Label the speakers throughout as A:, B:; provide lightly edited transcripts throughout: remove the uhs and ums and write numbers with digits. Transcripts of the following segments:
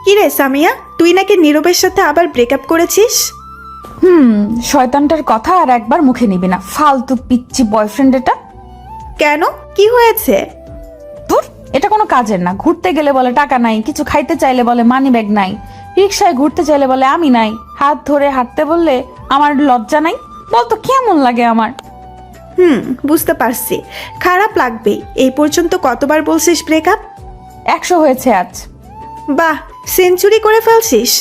A: কি রে সামিয়া, তুই নাকি নীরবের সাথে আবার ব্রেকআপ করেছিস?
B: শয়তানটার কথা আর একবার মুখে নিবি না, ফালতু পিচ্ছি বয়ফ্রেন্ড এটা।
A: কেন, কি হয়েছে?
B: ধুর, এটা কোনো কাজের না। ঘুরতে গেলে বলে টাকা নাই, কিছু খাইতে চাইলে বলে মানি ব্যাগ নাই, রিক্সায় ঘুরতে চাইলে বলে আমি নাই, হাত ধরে হাঁটতে বললে আমার লজ্জা নাই। বলতো কেমন লাগে আমার?
A: বুঝতে পারছি, খারাপ লাগবেই। এই পর্যন্ত কতবার বলছিস ব্রেকআপ?
B: 100 হয়েছে আজ।
A: বাহ, সেঞ্চুরি করে ফেলছিস।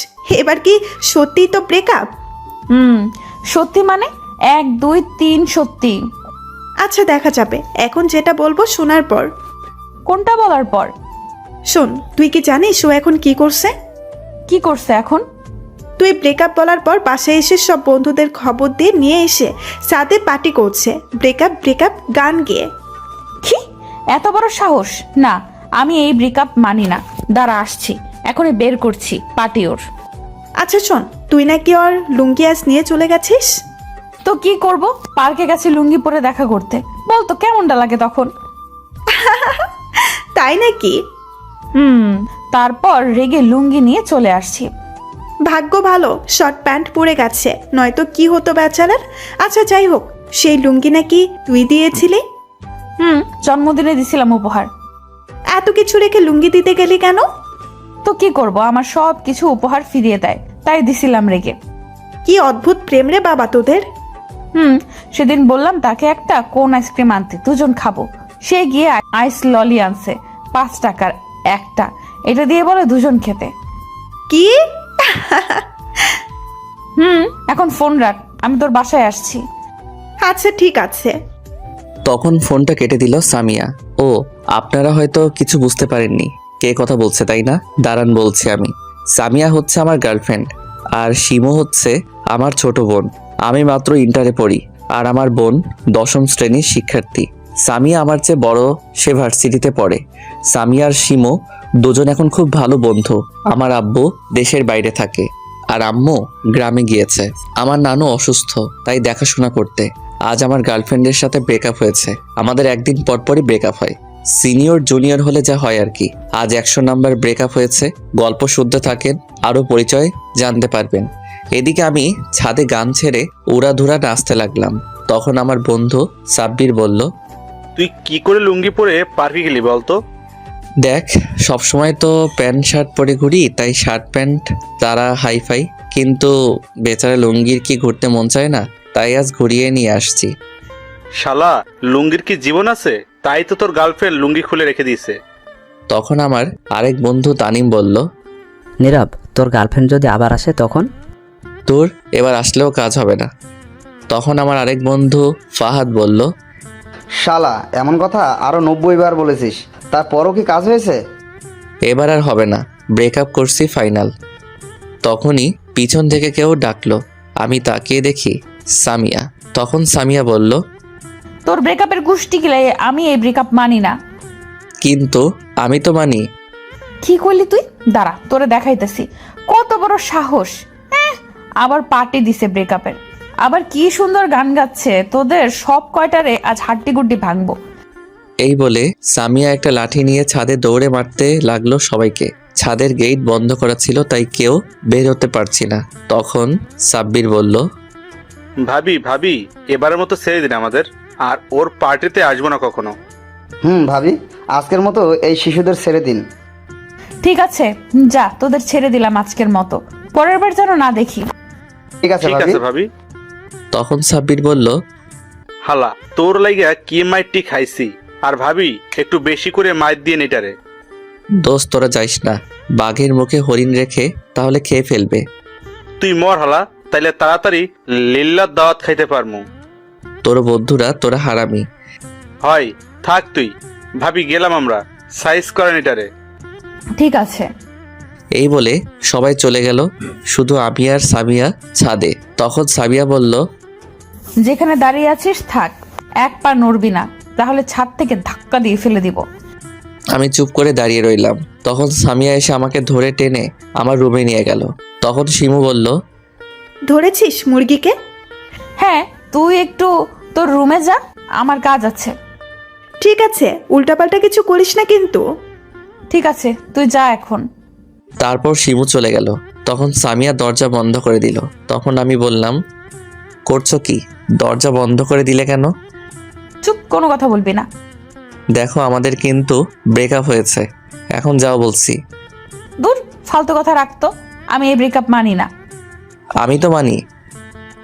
A: এবার কি সত্যিই তো ব্রেকআপ?
B: সত্যি মানে 1 2 3 সত্যি।
A: আচ্ছা, দেখা যাবে। এখন যেটা বলবো শোনার পর।
B: কোনটা বলার পর?
A: শোন, তুই কি জানিস ও এখন কি করছে?
B: কি করছে এখন?
A: তুই ব্রেকআপ বলার পর বাসায় এসে সব বন্ধুদের খবর দিয়ে নিয়ে এসে সাথে পার্টি করছে, ব্রেকআপ ব্রেকআপ গান গেয়ে।
B: কি এত বড় সাহস? না, আমি এই ব্রেকআপ মানি না। দাঁড়া আসছি, এখনই বের করছি পার্টি ওর।
A: আচ্ছা শোন, তুই নাকি ওর লুঙ্গি আজ নিয়ে চলে গেছিস?
B: তো কি করব, পার্কে গেছি লুঙ্গি পরে দেখা করতে। বলতো কেমনটা লাগে তখন?
A: তাই নাকি?
B: তারপর রেগে লুঙ্গি নিয়ে চলে আসছি।
A: ভাগ্য ভালো শর্ট প্যান্ট পরে গেছে, নয়তো কি হতো বেচারার। আচ্ছা যাই হোক, সেই লুঙ্গি নাকি তুই দিয়েছিলি?
B: জন্মদিনে দিছিলাম উপহার।
A: এত কিছু রেখে লুঙ্গি দিতে গেলি কেন?
B: তো কি করব, আমার সব কিছু উপহার ফিরিয়ে দেয়, তাই দিছিলাম রেগে।
A: কি অদ্ভুত প্রেম রে বাবা তোদের।
B: সেদিন বললাম তাকে একটা কোন আইসক্রিম আনতে, দুজন খাবো। সে গিয়ে আইস ললি আনছে, 5 টাকার একটা। এটা দিয়ে বলে দুজন খেতে।
A: কি?
B: এখন ফোন রাখ, আমি তোর বাসায় আসছি।
A: আচ্ছা ঠিক আছে।
C: তখন ফোনটা কেটে দিল সামিয়া। ও, আপনারা হয়তো কিছু বুঝতে পারেননি কে কথা বলছে, তাই না? দাঁড়ান বলছি আমি। সামিয়া হচ্ছে আমার গার্লফ্রেন্ড, আর শিমু হচ্ছে আমার ছোট বোন। আমি মাত্র ইন্টারে পড়ি, আর আমার বোন 10ম শ্রেণীর শিক্ষার্থী। সামিয়া আমার চেয়ে বড়, সে ভার্সিটিতে পড়ে। সামিয়া আর শিমু দুজন এখন খুব ভালো বন্ধু। আমার আব্বু দেশের বাইরে থাকে, আর আম্মু গ্রামে গিয়েছে। আমার নানু অসুস্থ, তাই দেখাশোনা করতে। আজ আমার গার্লফ্রেন্ডের সাথে ব্রেকআপ হয়েছে। আমাদের একদিন পরপরই ব্রেকআপ হয়, সিনিয়র জুনিয়র হলে যা হয় আর কি। আজ 100 নাম্বার ব্রেকআপ হয়েছে। গল্প শুনতে থাকেন, আরও পরিচয় জানতে পারবেন। এদিকে আমি ছাদে গান ছেড়ে উড়াধুরা নাচতে লাগলাম। তখন আমার বন্ধু সাব্বির বলল,
D: তুই কি করে লুঙ্গি পরে পার্কে গেলি বলতো?
C: দেখ, সবসময় তো প্যান্ট শার্ট পরে ঘুরি, তাই শার্ট প্যান্ট তারা হাইফাই, কিন্তু বেচারা লুঙ্গির কি ঘুরতে মন চায় না, তাই আজ ঘুরিয়ে নিয়ে আসছি।
D: শালা, লুঙ্গির কি জীবন আছে? তাই তো তোর গার্লফ্রেন্ড লুঙ্গি খুলে রেখে দিয়েছে।
C: তখন আমার আরেক বন্ধু তানিম বলল,
E: নীরব, তোর গার্লফ্রেন্ড যদি আবার আসে তখন?
C: তোর এবার আসলেও কাজ হবে না। তখন আমার আরেক বন্ধু ফাহাদ বলল,
F: শালা, এমন কথা আরো 90 বার বলেছিস, তারপরও কি কাজ হয়েছে?
C: এবার আর হবে না, ব্রেকআপ করছি ফাইনাল। তখনই পিছন থেকে কেউ ডাকলো। আমি তাকিয়ে দেখি সামিয়া। তখন সামিয়া বলল,
B: তোর ব্রেকআপের গুষ্টি গিলে, আমি এই ব্রেকআপ মানি না।
C: কিন্তু আমি তো মানি।
B: কি করলি তুই? দাঁড়া, তোরে দেখাইতেছি কত বড় সাহস। আবার পার্টি দিছে ব্রেকআপের, আবার কি সুন্দর গান গাচ্ছে। তোদের সব কয়টারে আজ হাড্ডি গুড্ডি ভাঙবো।
C: এই বলে সামিয়া একটা লাঠি নিয়ে ছাদে দৌড়ে মারতে লাগলো সবাইকে। ছাদের গেট বন্ধ করা ছিল, তাই কেউ বের হতে পারছি না। তখন সাব্বির বলল,
D: ভাবি ভাবি, এবারের মতো ছেড়ে দিন আমাদের, আর ওর পার্টিতে আসবো না কখনো।
F: ভাবি, আজকের মতো এই শিশুদের ছেড়ে দিন।
B: ঠিক আছে, যা, তোদের ছেড়ে দিলাম আজকের মতো, পরের বার যেন না দেখি।
F: ঠিক আছে
D: ঠিক
F: ভাবি।
D: আছে ভাবি।
C: তখন সাব্বির বলল,
D: হালা, তোর লাইগা কি মাইটটি খাইছি, আর ভাবি একটু বেশি করে মাইর দিয়ে নিটারে।
C: দোস্ত তোরা যাইস না, বাঘের মুখে হরিণ রেখে তাহলে খেয়ে ফেলবে।
D: তুই মর হালা, তাইলে তাড়াতাড়ি লিল্লার দাওয়াত খাইতে পারমু।
C: তোর বন্ধুরা তোরা হারামি।
D: হয় থাক তুই। ভাবি গেলাম আমরা, সাইজ করে নিটারে।
B: ঠিক আছে।
C: এই বলে সবাই চলে গেল, শুধু আমি আর সামিয়া ছাদে। তখন সামিয়া বলল,
B: যেখানে দাঁড়িয়ে আছিস থাক, এক পা নড়বি না, তাহলে ছাদ থেকে ধাক্কা দিয়ে ফেলে দিব।
C: আমি চুপ করে দাঁড়িয়ে রইলাম। তখন সামিয়া এসে আমাকে ধরে টেনে আমার রুমে নিয়ে গেল। তখন শিমু বলল,
A: ধরেছিস মুরগিকে?
B: হ্যাঁ, তুই একটু তোর রুমে যা, আমার কাজ আছে।
A: ঠিক আছে, উল্টাপাল্টা কিছু করিস না কিন্তু।
B: ঠিক আছে, তুই যা এখন।
C: তারপর শিমু চলে গেল। তখন সামিয়া দরজা বন্ধ করে দিল। তখন আমি বললাম, করছো কি? দরজা বন্ধ করে দিলে কেন?
B: চুপ, কোনো কথা বলবি না।
C: দেখো আমাদের কিন্তু ব্রেকআপ হয়েছে, এখন যাও বলছি।
B: দূর, ফালতু কথা রাখতো। আমি এই ব্রেকআপ মানি না।
C: আমি তো মানি।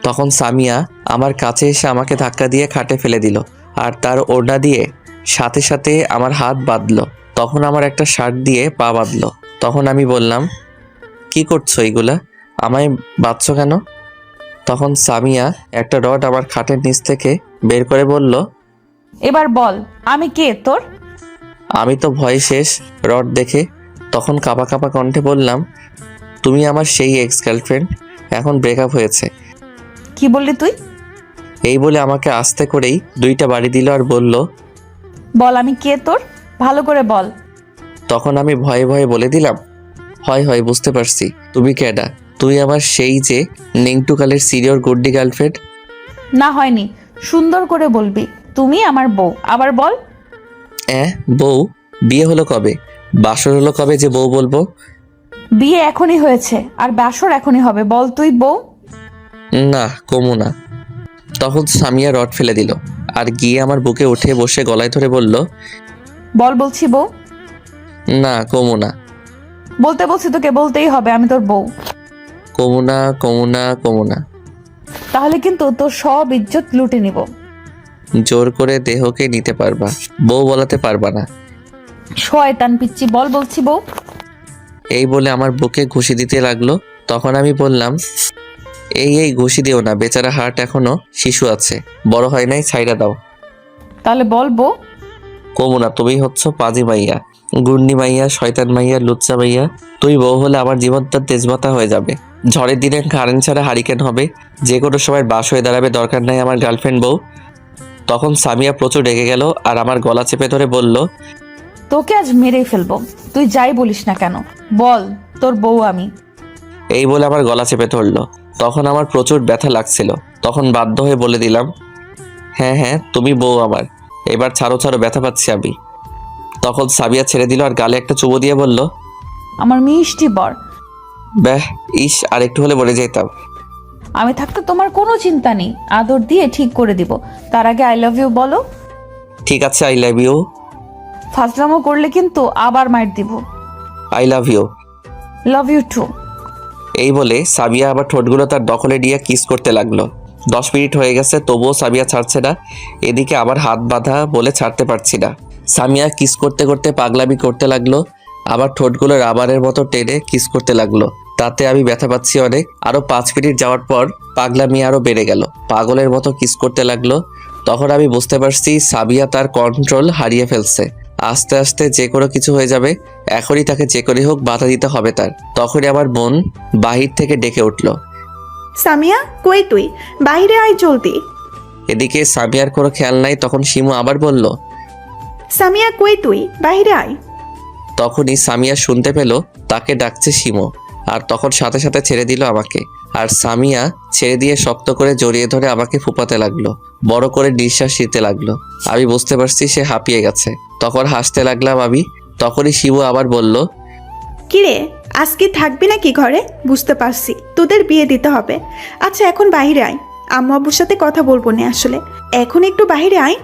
C: তখন সামিয়া আমার কাছে এসে আমাকে ধাক্কা দিয়ে খাটে ফেলে দিল আর তার ওড়না দিয়ে সাথে সাথে আমার হাত বাঁধলো। তখন আমার একটা শার্ট দিয়ে পা বাঁধলো। তখন আমি বললাম, কি করছো এইগুলা? আমায় বাঁধছো কেন? তখন সামিয়া একটা রড আমার খাটের নিচ থেকে বের করে বলল,
B: এবার বল, আমি কে তোর?
C: আমি তো ভয় শেষ রড দেখে। তখন কাঁপা কাঁপা কণ্ঠে বললাম, তুমি আমার সেই এক্স গার্লফ্রেন্ড, এখন ব্রেকআপ হয়েছে।
B: কি বললি তুই?
C: এই বলে আমাকে আস্তে করেই 2টা বাড়ি দিল আর বলল,
B: বল আমি কে তোর, ভালো করে বল।
C: তখন আমি ভয়ে ভয়ে বলে দিলাম, হয় হয় বুঝতে পারছি, তুমি কেডা? তুই আমার সেই যে নেংটুকালের সিনিয়র গুড্ডি গার্লফ্রেন্ড।
B: না হয়নি, সুন্দর করে বলবি। তুমি আমার বউ, আবার বল।
C: বউ? বিয়ে হলো কবে? বাসর হলো কবে যে বউ বলবো?
B: বিয়ে এখনই হয়েছে আর বাসর এখনই হবে, বল তুই বউ।
C: না, কমু না। তখন সামিয়া রড ফেলে দিল আর গিয়ে আমার বুকে উঠে বসে গলায় ধরে বলল,
B: বল বলছি বউ।
C: না কমু না।
B: বলতে বলছি তোকে, বলতেই হবে আমি তোর বউ।
C: কমু না, কমু না, কমু না।
B: তাহলে কিন্তু তোর সব ইজ্জত লুটে নিব।
C: জোর করে দেহকে নিতে পারবা, বউ বলাতে পারবা না।
B: শয়তান পিচ্চি, বল বলছি বউ।
C: এই বলে আমার বুকে ঘুষি দিতে লাগলো। তখন আমি বললাম, এই ঘুষি দিও না, বেচারা হার্ট এখনো শিশু আছে, বড় হয় নাই, ছাইড়া দাও।
B: তাহলে বল বউ।
C: কমু না, তুমি হচ্ছ পাজি মাইয়া, গুন্ডি মাইয়া, শয়তান মাইয়া, লুচ্চা মাইয়া। তুই বউ হলে আমার জীবনটা তেজবাতা হয়ে যাবে। ঝড়ের দিনে কারেন্ট ছাড়া হারিকেন হবে, যে কোনো সময় বাস হয়ে দাঁড়াবে, দরকার নাই আমার গার্লফ্রেন্ড বউ। তখন সামিয়া প্রচুর রেগে গেল আর আমার গলা চেপে ধরে বলল,
B: তোকে আজ মেরেই ফেলবো, তুই যাই বলিস না কেন। বল তোর বউ আমি।
C: এই বলে আমার গলা চেপে ধরলো। তখন আমার প্রচুর ব্যথা লাগছিল। তখন বাধ্য হয়ে বলে দিলাম, হ্যাঁ হ্যাঁ তুমি বউ আমার, এবার ছাড়ো ছাড়ো, ব্যথা পাচ্ছি আমি। তখন সাবিয়া ছেড়ে দিল আর গালে একটা চুমু দিয়ে বলল,
B: আমার মিষ্টি বর।
C: ব্যাহ, ইস, আর একটু হলে বলে যেতাম।
B: আমি থাকতে তোমার কোনো চিন্তা নেই, আদর দিয়ে ঠিক করে দিব। তার আগে আই লাভ ইউ বলো।
C: ঠিক আছে, আই লাভ ইউ।
B: ফাজলামো করলে কিন্তু আবার মার দিব।
C: I love you.
B: Love you too.
C: এই বলে সাবিয়া আবার ঠোঁটগুলো তার দখলে নিয়ে কিস করতে লাগলো। 10 মিনিট হয়ে গেছে, তবুও সাবিয়া ছাড়ছে না। এদিকে আবার হাত বাঁধা বলে ছাড়তে পারছি না। সামিয়া কিস করতে করতে পাগলামি করতে লাগলো, আবার ঠোঁটগুলো রাবারের মতো টেনে কিস করতে লাগলো। তাতে আমি ব্যথা পাচ্ছি অনেক। আরো 5 মিনিট যাওয়ার পর পাগলামি আরো বেড়ে গেল, পাগলের মতো কিস করতে লাগলো। তখন আমি বুঝতে পারছি সাবিয়া তার কন্ট্রোল হারিয়ে ফেলছে। আস্তে আস্তে যে কোনো কিছু হয়ে যাবে, এখনই তাকে যে করে হোক বাধা দিতে হবে তার। তখনই আমার বোন বাহির থেকে ডেকে উঠল,
A: সামিয়া কই তুই? বাইরে আয় জলদি।
C: এদিকে সামিয়ার কোনো খেয়াল নাই। তখন শিমু আবার বলল,
A: সামিয়া কই তুই? বাইরে আয়।
C: তখনই সামিয়া শুনতে পেল তাকে ডাকছে শিমু, আর তখন সাথে সাথে ছেড়ে দিল আমাকে। আর সামিয়া ছেড়ে দিয়ে শক্ত করে জড়িয়ে ধরে আমাকে ফুপাতে লাগলো, বড় করে নিঃশ্বাস নিতে লাগলো। আমি বুঝতে পারছি সে হাঁপিয়ে গেছে। তখন হাসতে লাগলাম আমি। তখনই শিবু আবার বলল,
A: কিরে, আজকে থাকবি নাকি ঘরে? বুঝতে পারছি তোদের বিয়ে দিতে হবে। আচ্ছা এখন বাইরে আয়, আম্মু আব্বুর সাথে কথা বলবো না আসলে, এখন একটু বাইরে আয়।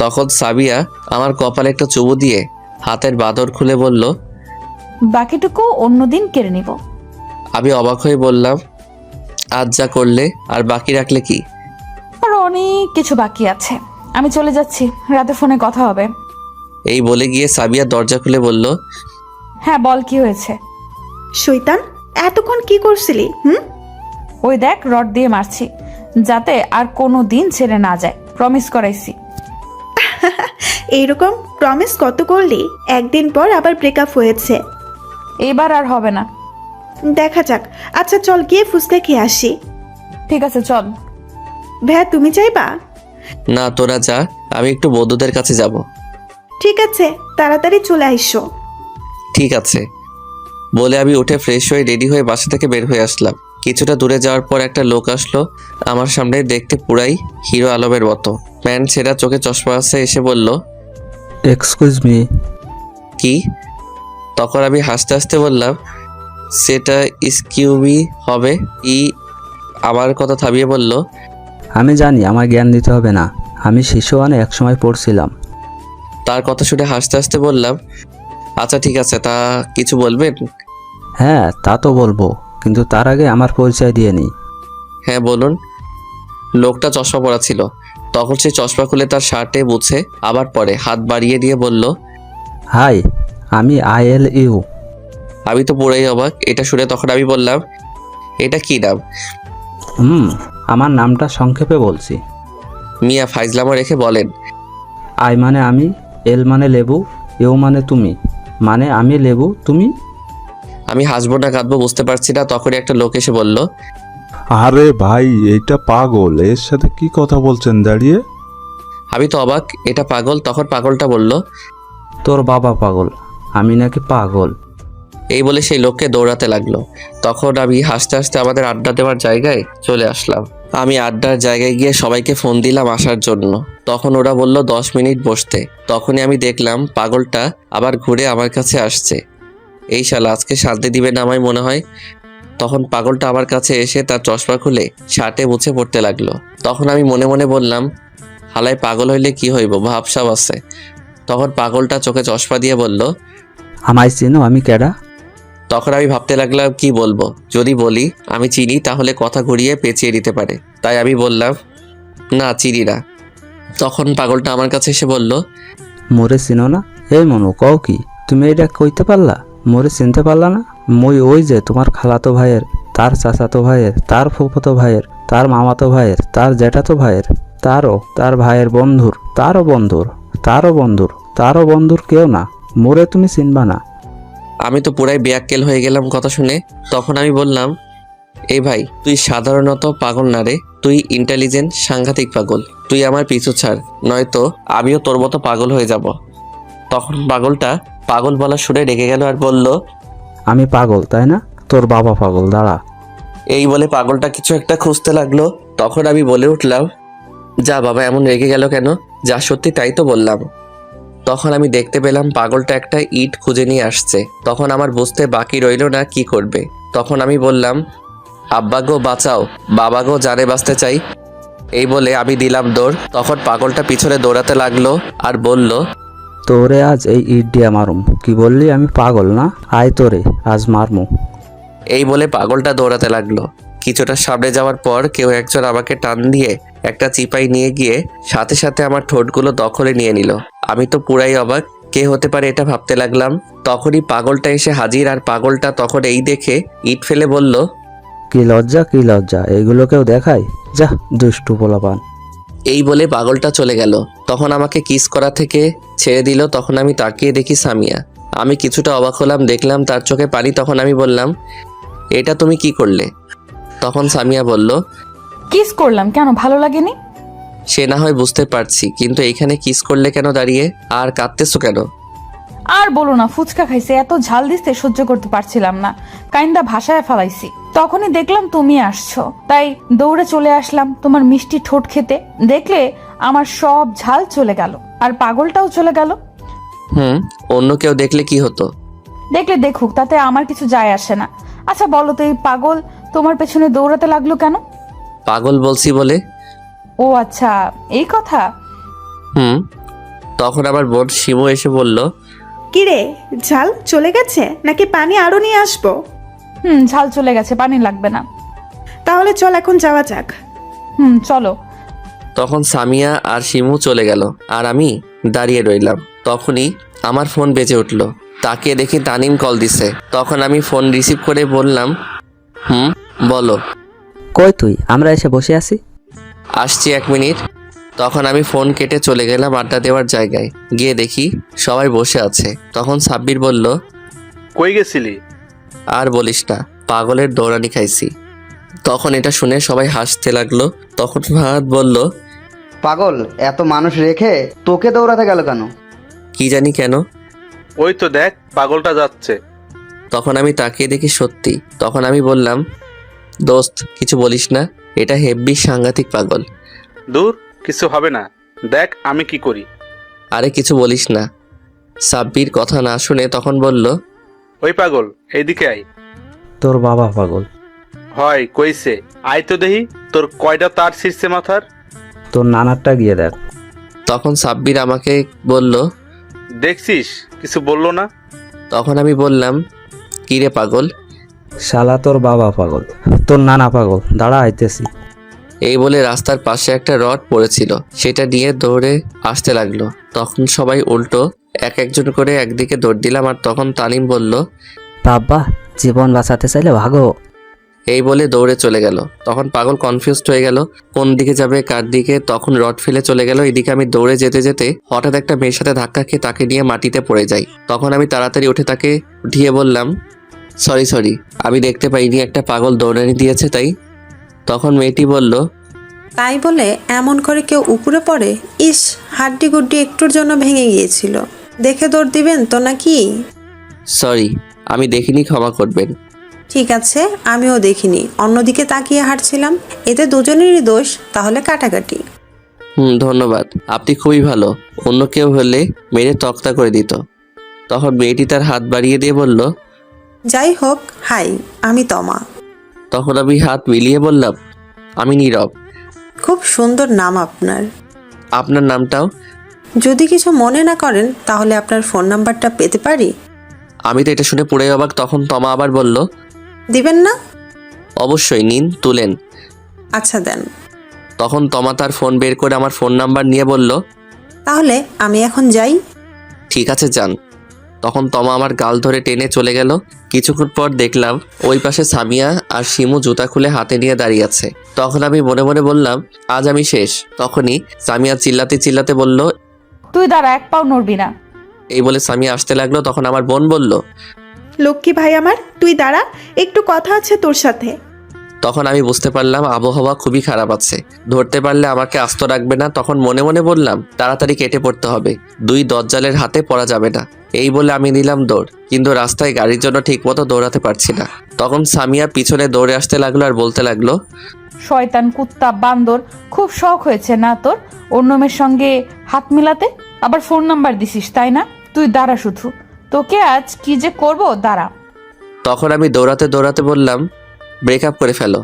C: তখন সাবিয়া আমার কপালে একটা চুমু দিয়ে হাতের বাঁদর খুলে বলল,
B: বাকিটুকু অন্যদিন কেড়ে নিব।
C: আমি অবাক হয়ে বললাম, আজ যা করলে আর বাকি রাখলে কি?
B: আর অনেক কিছু বাকি আছে, আমি চলে যাচ্ছি, রাতে ফোনে কথা হবে।
C: এই বলে গিয়ে সাবিয়া দরজা খুলে বলল,
B: হ্যাঁ বল, কি হয়েছে?
A: শৈতান, এতক্ষণ কি করছিলি?
B: ওই দেখ, রড দিয়ে মারছি, যাতে আর কোনো দিন ছেড়ে না যায়, প্রমিস করাইছি।
A: এইরকম প্রমিস কত করলি? একদিন পর আবার ব্রেকআপ হয়েছে।
B: এবার আর হবে না।
A: দেখা যাক। আচ্ছা চল গিয়ে ফুচকা খেয়ে আসি।
B: ঠিক আছে চল।
A: ভাইয়া তুমি চাইবা?
C: না তোরা যা, আমি একটু বন্ধুদের কাছে যাব।
A: ঠিক আছে, তাড়াতাড়ি চলে আইসো।
C: ঠিক আছে বলে আমি উঠে ফ্রেশ হয়ে রেডি হয়ে বাসা থেকে বের হয়ে আসলাম। কিছুটা দূরে যাওয়ার পর একটা লোক আসলো আমার সামনে, দেখতে পুরাই হিরো আলমের মতো। প্যান্ট ছেঁড়া, চোখে চশমা আছে, এসে বলল,
G: এক্সকিউজ মি।
C: কি? তখন আমি হাসতে হাসতে বললাম, সেটা ইসকিউবি হবে। আমার কথা থামিয়ে বলল,
E: আমি জানি আমার জ্ঞান দিতে হবে না, আমি শিশু ওয়ানে একসময় পড়ছিলাম।
C: তার কথা শুনে হাসতে হাসতে বললাম, আচ্ছা ঠিক আছে, তা কিছু বলবেন?
E: হ্যাঁ তা তো বলবো, কিন্তু তার আগে আমার পরিচয় দিয়ে নিই।
C: হ্যাঁ বলুন। লোকটা চশমা পরা ছিল। তখন সে চশমা খুলে তার শার্টে মুছে আবার পরে হাত বাড়িয়ে দিয়ে বলল,
E: হাই, আমি ILU।
C: আমি তো পুরাই অবাক এটা শুনে। তখন আমি বললাম, এটা কি নাম?
E: আমার নামটা সংক্ষেপে বলছি।
C: মিয়া ফাইজলামা রেখে বলেন,
E: আই মানে আমি, এল মানে লেবু, ইউ মানে তুমি, মানে আমি লেবু তুমি।
C: আমি হাসবো না কাঁদবো বুঝতে পারছি না। তখনই একটা লোক এসে বলল,
G: আরে ভাই, এইটা পাগল, এর সাথে কি কথা বলছেন দাঁড়িয়ে?
C: আমি তো অবাক, এটা পাগল। তখন পাগলটা বলল,
E: তোর বাবা পাগল, আমি নাকি পাগল?
C: এই বলে সেই লোককে দৌড়াতে লাগলো। তখন আমি হাসতে হাসতে আমাদের আড্ডা দেওয়ার জায়গায় চলে আসলাম। আমি আড্ডার জায়গায় গিয়ে সবাইকে ফোন দিলাম আসার জন্য। তখন ওরা বলল 10 মিনিট বসতে। তখনই আমি দেখলাম পাগলটা আবার ঘুরে আমার কাছে আসছে। এই শালা আজকে শান্তি দিবে না আমায় মনে হয়। তখন পাগলটা আমার কাছে এসে তার চশমা খুলে শার্টে মুছে পড়তে লাগলো। তখন আমি মনে মনে বললাম, হালায় পাগল হইলে কি হইব, ভাবসাব আছে। তখন পাগলটা চোখে চশমা দিয়ে বলল,
E: আমায় চিনো, আমি কেডা?
C: তখন আমি ভাবতে লাগলাম কি বলবো। যদি বলি আমি চিনি তাহলে কথা ঘুরিয়ে পেঁচিয়ে দিতে পারে। তাই আমি বললাম, না চিনি না। তখন পাগলটা আমার কাছে এসে বলল,
E: মোরে চিনো না? এই মনু কও কি, তুমি এটা কইতে পারলা? মোরে চিনতে পারলা না? মই ওই যে তোমার খালাতো ভাইয়ের, তার চাচাতো ভাইয়ের, তার ফুফাতো ভাইয়ের, তার মামাতো ভাইয়ের, তার জ্যাঠাতো ভাইয়ের, তার ভাইয়ের বন্ধুর, তারও বন্ধুর, তারও বন্ধুর, তারও বন্ধুর কেউ না। মোরে তুমি চিনবা না।
C: আমি তো পুরাই বেয়াক্কেল হয়ে গেলাম কথা শুনে। তখন আমি বললাম, এই ভাই তুই সাধারণত পাগল না রে, তুই ইন্টেলিজেন্ট সাংঘাতিক পাগল। তুই আমার পিছু ছাড়, নয়তো আমিও তোর মতো পাগল হয়ে যাব। তখন পাগলটা পাগল বলা শুনে রেগে গেল আর বলল,
E: আমি পাগল তাই না? তোর বাবা পাগল, দাঁড়া।
C: এই বলে পাগলটা কিছু একটা খুঁজতে লাগলো। তখন আমি বলে উঠলাম, যা বাবা এমন রেগে গেল কেন? যা সত্যি তাই তো বললাম। তখন আমি দেখতে পেলাম পাগলটা একটা ইট খুঁজে নিয়ে আসছে। তখন আমার বুঝতে বাকি রইল না কি করবে। তখন আমি বললাম, আব্বা গো বাঁচাও, বাবা গো জানে বাঁচতে চাই। এই বলে আমি দিলাম দৌড়। তখন পাগলটা পিছনে দৌড়াতে লাগলো আর বলল,
E: তোরে আজ এই ইট দিয়া মারুম। কি বললি আমি পাগল না? আয় তোরে আজ মারমু।
C: এই বলে পাগলটা দৌড়াতে লাগলো। কিছুটা সামনে যাওয়ার পর কেউ একজন আমাকে টান দিয়ে একটা চিপাই নিয়ে গিয়ে সাথে সাথে আমার ঠোঁটগুলো দখলে নিয়ে নিল। আমি তো পুরাই অবাক, কে হতে পারে এটা ভাবতে লাগলাম। তখনই পাগলটা এসে হাজির। আর পাগলটা তখন এই দেখে ইট ফেলে বলল,
E: কি লজ্জা, কি লজ্জা, এগুলো কেউ দেখায়? যা দুষ্টু পোলাপান।
C: এই বলে পাগলটা চলে গেল। তখন আমাকে কিস করা থেকে ছেড়ে দিল। তখন আমি তাকিয়ে দেখি সামিয়া। আমি কিছুটা অবাক হলাম, দেখলাম তার চোখে পানি। তখন আমি বললাম, এটা তুমি কি করলে? তখন সামিয়া বলল,
B: কিস করলাম কেন, ভালো লাগেনি?
C: সে না হয় বুঝতে পারছি, কিন্তু এইখানে কিস করলে কেন দাঁড়িয়ে? আর কাঁদতেছো কেন?
B: আর বলো না, ফুচকা খাইছে, এত ঝাল দিতে সহ্য করতে পারছিলাম না, কাইন্দা ভাষায় ফেলাইছি। তখনই দেখলাম তুমি আসছো, তাই দৌড়ে চলে আসলাম তোমার মিষ্টি ঠোঁট খেতে। দেখলে আমার সব ঝাল চলে গেল, আর পাগলটাও চলে গেল।
C: অন্য কেউ দেখলে কি হতো?
B: দেখলে দেখুক, তাতে আমার কিছু যায় আসে না। আচ্ছা বলো তো, এই পাগল তোমার পেছনে দৌড়াতে লাগলো কেন?
C: পাগল বলছি বলে।
B: ও আচ্ছা, এই কথা।
C: তখন আমার বোন শিমু এসে বলল,
A: কিরে, ঝাল চলে গেছে নাকি পানি আরো নিয়ে আসবো?
B: ঝাল চলে গেছে, পানি লাগবে না।
A: তাহলে চল এখন যাওয়া যাক।
B: চলো।
C: তখন সামিয়া আর শিমু চলে গেল আর আমি দাঁড়িয়ে রইলাম। তখনই আমার ফোন বেজে উঠল। তাকিয়ে দেখি তানিম কল দিছে। তখন আমি ফোন রিসিভ করে বললাম, বলো।
E: কই তুই? আমরা এসে বসে আছি।
C: আসছি 1 মিনিট। তখন আমি ফোন কেটে চলে গেলাম আড্ডা দেওয়ার জায়গায়। গিয়ে দেখি সবাই বসে আছে। তখন সাব্বির বলল,
D: কই গেছিলি?
C: আর বলিস না, পাগলের দৌড়ানি খাইছি। তখন এটা শুনে সবাই হাসতে লাগলো। তখন ফাহাদ বলল,
F: পাগল এত মানুষ রেখে তোকে দৌড়াতে গেল কেন?
C: কি জানি কেন।
D: ওই তো দেখ পাগলটা যাচ্ছে।
C: তখন আমি তাকিয়ে দেখি সত্যি। তখন আমি বললাম, দোস্ত কিছু বলিস না, এটা হেব্বি সাংঘাতিক পাগল।
D: দূর, কিছু হবে না, দেখ আমি কি করি।
C: আরে কিছু বলিস না। সাব্বির কথা না শুনে তখন বলল,
D: ওই পাগল এইদিকে আয়।
E: তোর বাবা পাগল।
D: হয় কইছে আয় তো দেখি তোর কয়টা তার ছিঁড়ছে মাথার।
E: তোর নানারটা গিয়ে দেখ।
C: তখন সাব্বির আমাকে বলল,
D: দেখছিস কিছু বললো না?
C: তখন আমি বললাম, কি রে পাগল?
E: শালা তোর বাবা পাগল, তোর নানা পাগল, দাঁড়া আইতেছি।
C: এই বলে রাস্তার পাশে একটা রড পড়েছিল, সেটা নিয়ে দৌড়ে আসতে লাগলো। তখন সবাই উল্টো এক একজন করে একদিকে দৌড় দিলাম। আর তখন তালিম বলল,
E: বাবা জীবন বাঁচাতে চাইলে ভাগো।
C: এই বলে দৌড়ে চলে গেল। তখন পাগল কনফিউজড হয়ে গেল কোন দিকে যাবে কার দিকে। তখন রড ফেলে চলে গেল। এদিকে আমি দৌড়ে যেতে যেতে হঠাৎ একটা মেয়ের সাথে ধাক্কা খেয়ে তাকে নিয়ে মাটিতে পড়ে যাই। তখন আমি তাড়াতাড়ি উঠে তাকে উঠিয়ে বললাম, সরি, আমি দেখতে পাইনি, একটা পাগল দৌড়ানি দিয়েছে তাই। তখন মেয়েটি বলল,
H: তাই বলে এমন করে কেউ উপরে পড়ে? ইস, হাড্ডি গুড্ডি একটুর জন্য ভেঙে গিয়েছিল। দেখে দৌড় দিবেন তো নাকি?
C: সরি, আমি দেখিনি, ক্ষমা করবেন।
H: ঠিক আছে, আমিও দেখিনি, অন্যদিকে তাকিয়ে হাঁটছিলাম। এতে দুজনেরই দোষ, তাহলে কাটাকাটি।
C: ধন্যবাদ, আপনি খুবই ভালো। অন্য কেউ হলে মেরে তক্তা করে দিত। তখন মেয়েটি তার হাত বাড়িয়ে দিয়ে বলল,
H: যাই হোক, হাই, আমি তমা।
C: তখন আমি হাত মিলিয়ে বললাম, আমি নীরব।
H: খুব সুন্দর নাম আপনার।
C: আপনার নামটাও?
H: যদি কিছু মনে না করেন তাহলে আপনার ফোন নাম্বারটা পেতে পারি?
C: আমি তো এটা শুনে পুরো অবাক। তখন তমা আবার বলল,
H: দিবেন না?
C: অবশ্যই নিন, তুলেন।
H: আচ্ছা দেন।
C: তখন তমা তার ফোন বের করে আমার ফোন নাম্বার নিয়ে বলল,
H: তাহলে আমি এখন যাই।
C: ঠিক আছে যান। তখন তমা আমার গাল ধরে টেনে চলে গেল। কিছুক্ষণ পর দেখলাম ওই পাশে সামিয়া আর শিমু জুতা খুলে হাতে নিয়ে দাঁড়িয়ে আছে। তখন আমি মনে মনে বললাম, আজ আমি শেষ। তখনই সামিয়া চিল্লাতে চিল্লাতে বলল,
B: তুই দাঁড়া, এক পাও নড়বি না।
C: এই বলে সামিয়া আসতে লাগলো। তখন আমার বোন বলল,
A: লক্ষ্মী ভাই আমার, তুই দাঁড়া, একটু কথা আছে তোর সাথে।
C: তখন আমি বুঝতে পারলাম আবহাওয়া খুবই খারাপ আছে, ধরতে পারলে আমাকে আস্ত রাখবে না। তখন মনে মনে বললাম, তাড়াতাড়ি কেটে পড়তে হবে, দুই দজ্জালের হাতে পড়া যাবে না। এই বলে আমি নিলাম দৌড়, কিন্তু রাস্তায় গাড়ির জন্য ঠিকমতো দৌড়াতে পারছি না। তখন সামিয়া পিছনে দৌড়ে আসতে লাগলো আর বলতে লাগলো,
B: শয়তান, কুত্তা, বান্দর, খুব শখ হয়েছে না তোর অন্য মেয়ের সঙ্গে হাত মিলাতে? আবার ফোন নাম্বার দিছিস তাই না? তুই দাঁড়া শুধু, তোকে আজ কি যে করব, দাঁড়া।
C: তখন আমি দৌড়াতে দৌড়াতে বললাম, ব্রেকআপ করে ফেলো।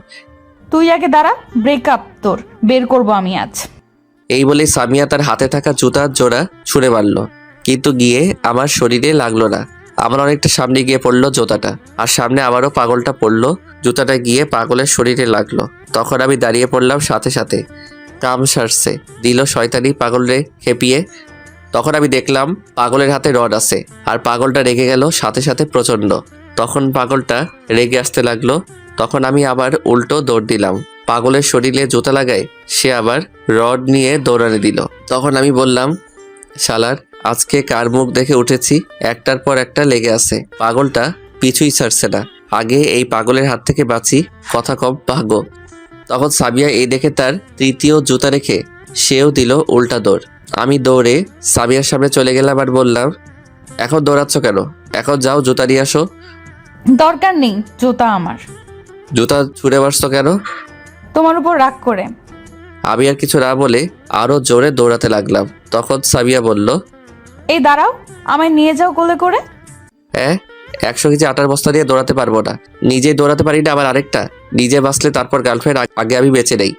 B: তুই আগে দাঁড়া, ব্রেকআপ তোর বের করব আমি আজ।
C: এই বলে সামিয়া তার হাতে থাকা জুতার জোড়া ছুঁড়ে মারলো, কিন্তু গিয়ে আমার শরীরে লাগলো না। আমার অনেকটা সামনে গিয়ে পড়লো জুতাটা, আর সামনে আবারও পাগলটা পড়লো, জুতাটা গিয়ে পাগলের শরীরে লাগলো। তখন আমি দাঁড়িয়ে পড়লাম, সাথে সাথে কাম সারছে দিল শয়তানি পাগলরে খেপিয়ে। তখন আমি দেখলাম পাগলের হাতে রড আছে, আর পাগলটা রেগে গেল সাথে সাথে প্রচণ্ড। তখন পাগলটা রেগে আসতে লাগলো। তখন আমি আবার উল্টো দৌড় দিলাম। পাগলের শরীরে জুতা লাগায় সে আবার রড নিয়ে দৌড়ানে দিল। তখন আমি বললাম, শালার, আজকে কার মুখ দেখে উঠেছি, একটার পর একটা লেগে আছে। পাগলটা পিছুই ছাড়ছে না। আগে এই পাগলের হাত থেকে বাঁচি, কথা কম ভাগো। তখন সাবিয়া এই দেখে তার তৃতীয় জুতা রেখে সেও দিল উল্টা দৌড়। আমি দৌড়ে সাবিয়ার সামনে চলে গেলাম আর বললাম, এখন দৌড়াচ্ছ কেন? এখন যাও জুতা নিয়ে আসো।
B: দরকার নেই জুতা আমার।
C: জুতা ছুঁড়ে মারছো কেন?
B: তোমার উপর রাগ করে।
C: আমি আর কিছু না বলে আরো জোরে দৌড়াতে লাগলাম। তখন সাবিয়া বলল,
B: এই দাঁড়াও, আমায় নিয়ে যাও কোলে করে।
C: 100 কেজি আটার বস্তা দিয়ে দৌড়াতে পারবো না। নিজেই দৌড়াতে পারি না, আবার আরেকটা? নিজে বাঁচলে তারপর গার্লফ্রেন্ড, আগে আমি বেঁচে নেই।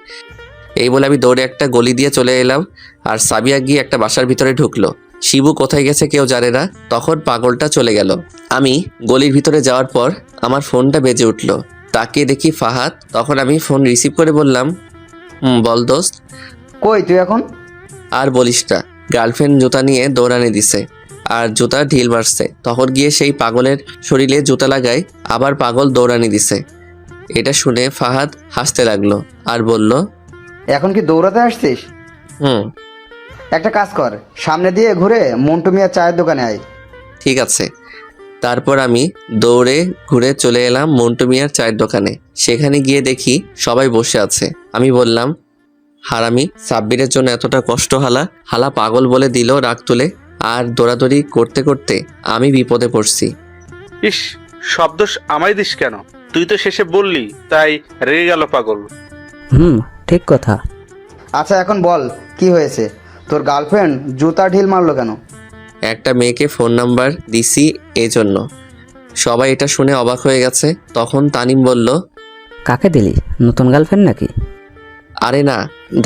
C: এই বলে আমি দৌড়ে একটা গলি দিয়ে চলে এলাম, আর সাবিয়া গিয়ে একটা বাসার ভিতরে ঢুকলো। শিবু কোথায় গেছে কেউ জানে না। তখন পাগলটা চলে গেল। আমি গলির ভিতরে যাওয়ার পর আমার ফোনটা বেজে উঠলো। তাকে দেখি ফাহাদ। তখন আমি ফোন রিসিভ করে বললাম, বল দোস্ত।
F: কই তুই এখন?
C: আর বলিস না, গার্লফ্রেন্ড জুতা নিয়ে দৌড়ানি দিছে আর জুতা ঢিল মারছে। তখন গিয়ে সেই পাগলের শরীরে জুতা লাগায় আবার পাগল দৌড়ানি দিছে। এটা শুনে ফাহাদ হাসতে লাগলো আর বলল,
F: এখন কি দৌড়াতে আসছিস?
C: হুম।
F: একটা কাজ কর, সামনে দিয়ে ঘুরে মন্টু মিয়া চায়ের দোকানে আয়।
C: ঠিক আছে। তারপর আমি দৌড়ে ঘুরে চলে এলাম মন্টু মিয়ার চায়ের দোকানে। সেখানে গিয়ে দেখি সবাই বসে আছে। আমি বললাম, হারামি, সাব্বিরের জন্য এতটা কষ্ট হালা পাগল বলে দিল রাগ তুলে। আর দৌড়াদৌড়ি করতে করতে আমি বিপদে পড়ছি।
D: ইস, সব দোষ আমায় দিস কেন? তুই তো শেষে বললি, তাই রেগে গেল পাগল।
E: ঠিক কথা।
F: আচ্ছা এখন বল কি হয়েছে? তোর গার্লফ্রেন্ড জুতা ঢিল মারলো কেন?
C: একটা মেয়েকে ফোন নাম্বার দিছি এই জন্য। সবাই এটা শুনে অবাক হয়ে গেছে। তখন তানিম বলল,
E: কাকে দিলি? নতুন গার্লফ্রেন্ড নাকি?
C: আরে না,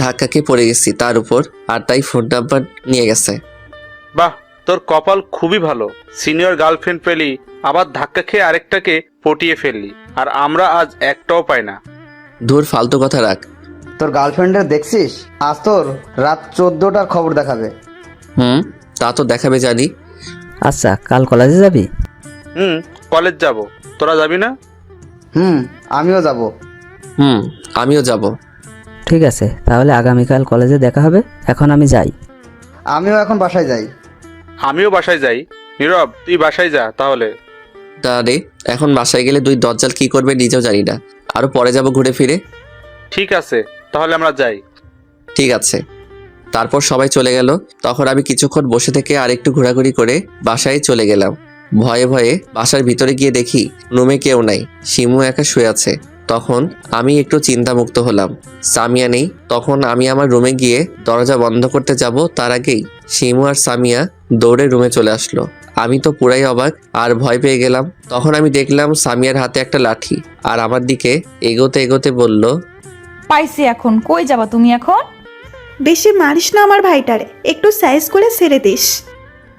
C: ধাক্কাকে পড়ে গেছি তার উপর, আর তাই ফোন নাম্বার নিয়ে গেছে।
D: বাহ, তোর কপাল খুবই ভালো। সিনিয়র গার্লফ্রেন্ড পেলি, আবার ধাক্কা খেয়ে আরেকটাকে পটিয়ে ফেললি, আর আমরা আজ একটাও পাই না।
C: ধুর, ফালতু কথা রাখ।
F: তোর গার্লফ্রেন্ডের দেখছিস? আজ তোর রাত 14টার খবর দেখাবে।
C: তা তো দেখাবে জানি।
E: আচ্ছা, কাল কলেজে যাবি?
D: কলেজ যাব, তোরা যাবি না?
F: আমিও যাব।
C: আমিও যাব।
E: ঠিক আছে, তাহলে আগামীকাল কলেজে দেখা হবে। এখন আমি যাই।
F: আমিও এখন বাসায় যাই।
D: আমিও বাসায় যাই। নীরব, তুই বাসায় যা তাহলে।
C: রে, এখন বাসায় গেলে দুই দজ্জাল কি করবে নিজেও জানি না, আরো পরে যাব ঘুরে ফিরে।
D: ঠিক আছে, তাহলে আমরা যাই।
C: ঠিক আছে। তারপর সবাই চলে গেল। তখন আমি কিছুক্ষণ বসে থেকে আরেকটু ঘোরাঘুরি করে বাসায় চলে গেলাম। ভয়ে ভয়ে বাসার ভিতরে গিয়ে দেখি রুমে কেউ নাই, শিমু একা শুয়ে আছে। তখন আমি একটু চিন্তামুক্ত হলাম, সামিয়া নেই। তখন আমি আমার রুমে গিয়ে দরজা বন্ধ করতে যাব, তার আগেই শিমু আর সামিয়া দৌড়ে রুমে চলে আসলো। আমি তো পুরাই অবাক আর ভয় পেয়ে গেলাম। তখন আমি দেখলাম সামিয়ার হাতে একটা লাঠি, আর আমার দিকে এগোতে এগোতে বলল,
B: পাইছি এখন। কই যাবা তুমি এখন?
A: বেশি মারিস না আমার ভাইটারে, একটু সাইজ করে ছেড়ে দিস।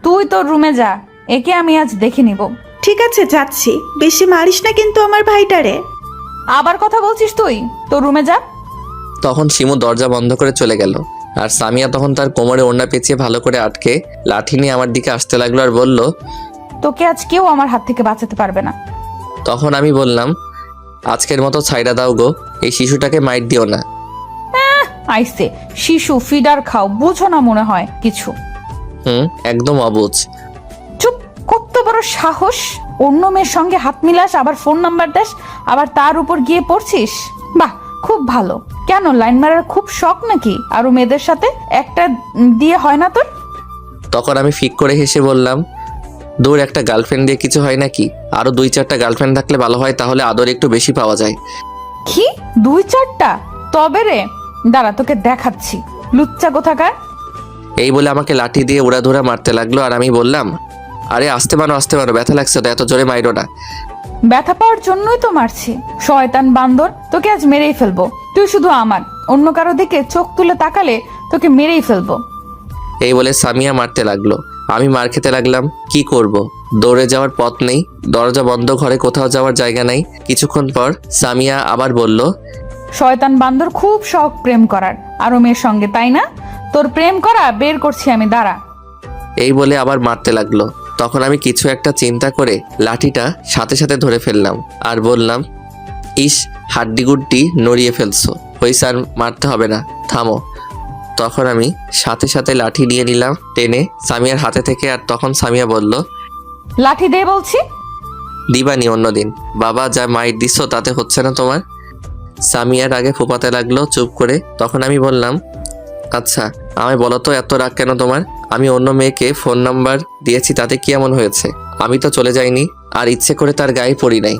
B: তুই তোর রুমে যা, একে আমি আজ দেখে নিব।
A: ঠিক আছে, যাচ্ছি। বেশি মারিস না কিন্তু আমার ভাইটারে।
B: আবার কথা বলছিস তুই? তোর রুমে যা।
C: তখন শিমু দরজা বন্ধ করে চলে গেল, আর সামিয়া তখন তার কোমরে ওড়না পেঁচিয়ে ভালো করে আটকে লাঠি নিয়ে আমার দিকে আসতে লাগলো আর বলল,
B: তোকে আজ কেউ আমার হাত থেকে বাঁচাতে পারবে না।
C: তখন আমি বললাম, আজকের মতো ছাইড়া দাও গো, এই শিশুটাকে মাইর দিও না।
B: আইসে শিশু, ফিডার খাও, বুঝো না মনে হয় কিছু।
C: একদম অবুঝ।
B: চুপ, কত বড় সাহস! অন্য মেয়ের সঙ্গে হাত মিলাস, আবার ফোন নাম্বার দেস, আবার তার উপর গিয়ে পড়ছিস। বাহ, খুব ভালো। কেন, লাইন মারার খুব শখ নাকি? আরো মেয়েদের সাথে একটা দিয়ে হয় না তোর?
C: তখন আমি ফিক করে হেসে বললাম, দূর, একটা গার্লফ্রেন্ড দিয়ে কিছু হয় নাকি? আরো 2-4টা গার্লফ্রেন্ড থাকলে ভালো হয়, তাহলে আদর একটু বেশি পাওয়া যায়।
B: কি 2-4টা? তবে রে, দাঁড়া তোকে দেখাচ্ছি, লুচ্চা কোথাকার।
C: এই বলে আমাকে লাঠি দিয়ে উড়াধুরা মারতে লাগলো, আর আমি বললাম, আরে আস্তে মারো, ব্যথা লাগছে তো, এত জোরে মাইরো না।
B: ব্যথা পাওয়ার জন্যই তো মারছি। শয়তান বান্দর, তোকে আজ মেরেই ফেলবো। তুই শুধু আমার, অন্য কারো দিকে চোখ তুলে তাকালে তোকে মেরেই ফেলবো।
C: এই বলে সামিয়া মারতে লাগলো। আমি মার খেতে লাগলাম। কি করব? দৌড়ে যাওয়ার পথ নেই, দরজা বন্ধ, ঘরে কোথাও যাওয়ার জায়গা নাই। কিছুক্ষণ পর সামিয়া আবার বলল,
B: শয়তান বান্দর, খুব শখ প্রেম করার আরো মেয়ের সঙ্গে, তাই না? তোর প্রেম করা বের করছি আমি, দাঁড়া।
C: এই বলে আবার মারতে লাগলো। তখন আমি কিছু একটা চিন্তা করে লাঠিটা সাথে সাথে ধরে ফেললাম আর বললাম, ইস, হাড্ডিগুড্ডি নড়িয়ে ফেলছো, হইছে, আর মারতে হবে না, থামো। তখন আমি সাথে সাথে লাঠি নিয়ে নিলাম টেনে সামিয়ার হাতে থেকে। আর তখন সামিয়া বলল,
B: লাঠি দে বলছি।
C: দিবানি অন্যদিন, বাবা যা মাইর দিচ্ছ তাতে হচ্ছে না তোমার? সামিয়ার আগে ফোপাতে লাগলো চুপ করে। তখন আমি বললাম, আচ্ছা আমায় বলো তো, এত রাগ কেন তোমার? আমি অন্য মেয়েকে ফোন নাম্বার দিয়েছি, তাতে কি এমন হয়েছে? আমি তো চলে যাইনি, আর ইচ্ছে করে তার গায়ে পড়ি নাই।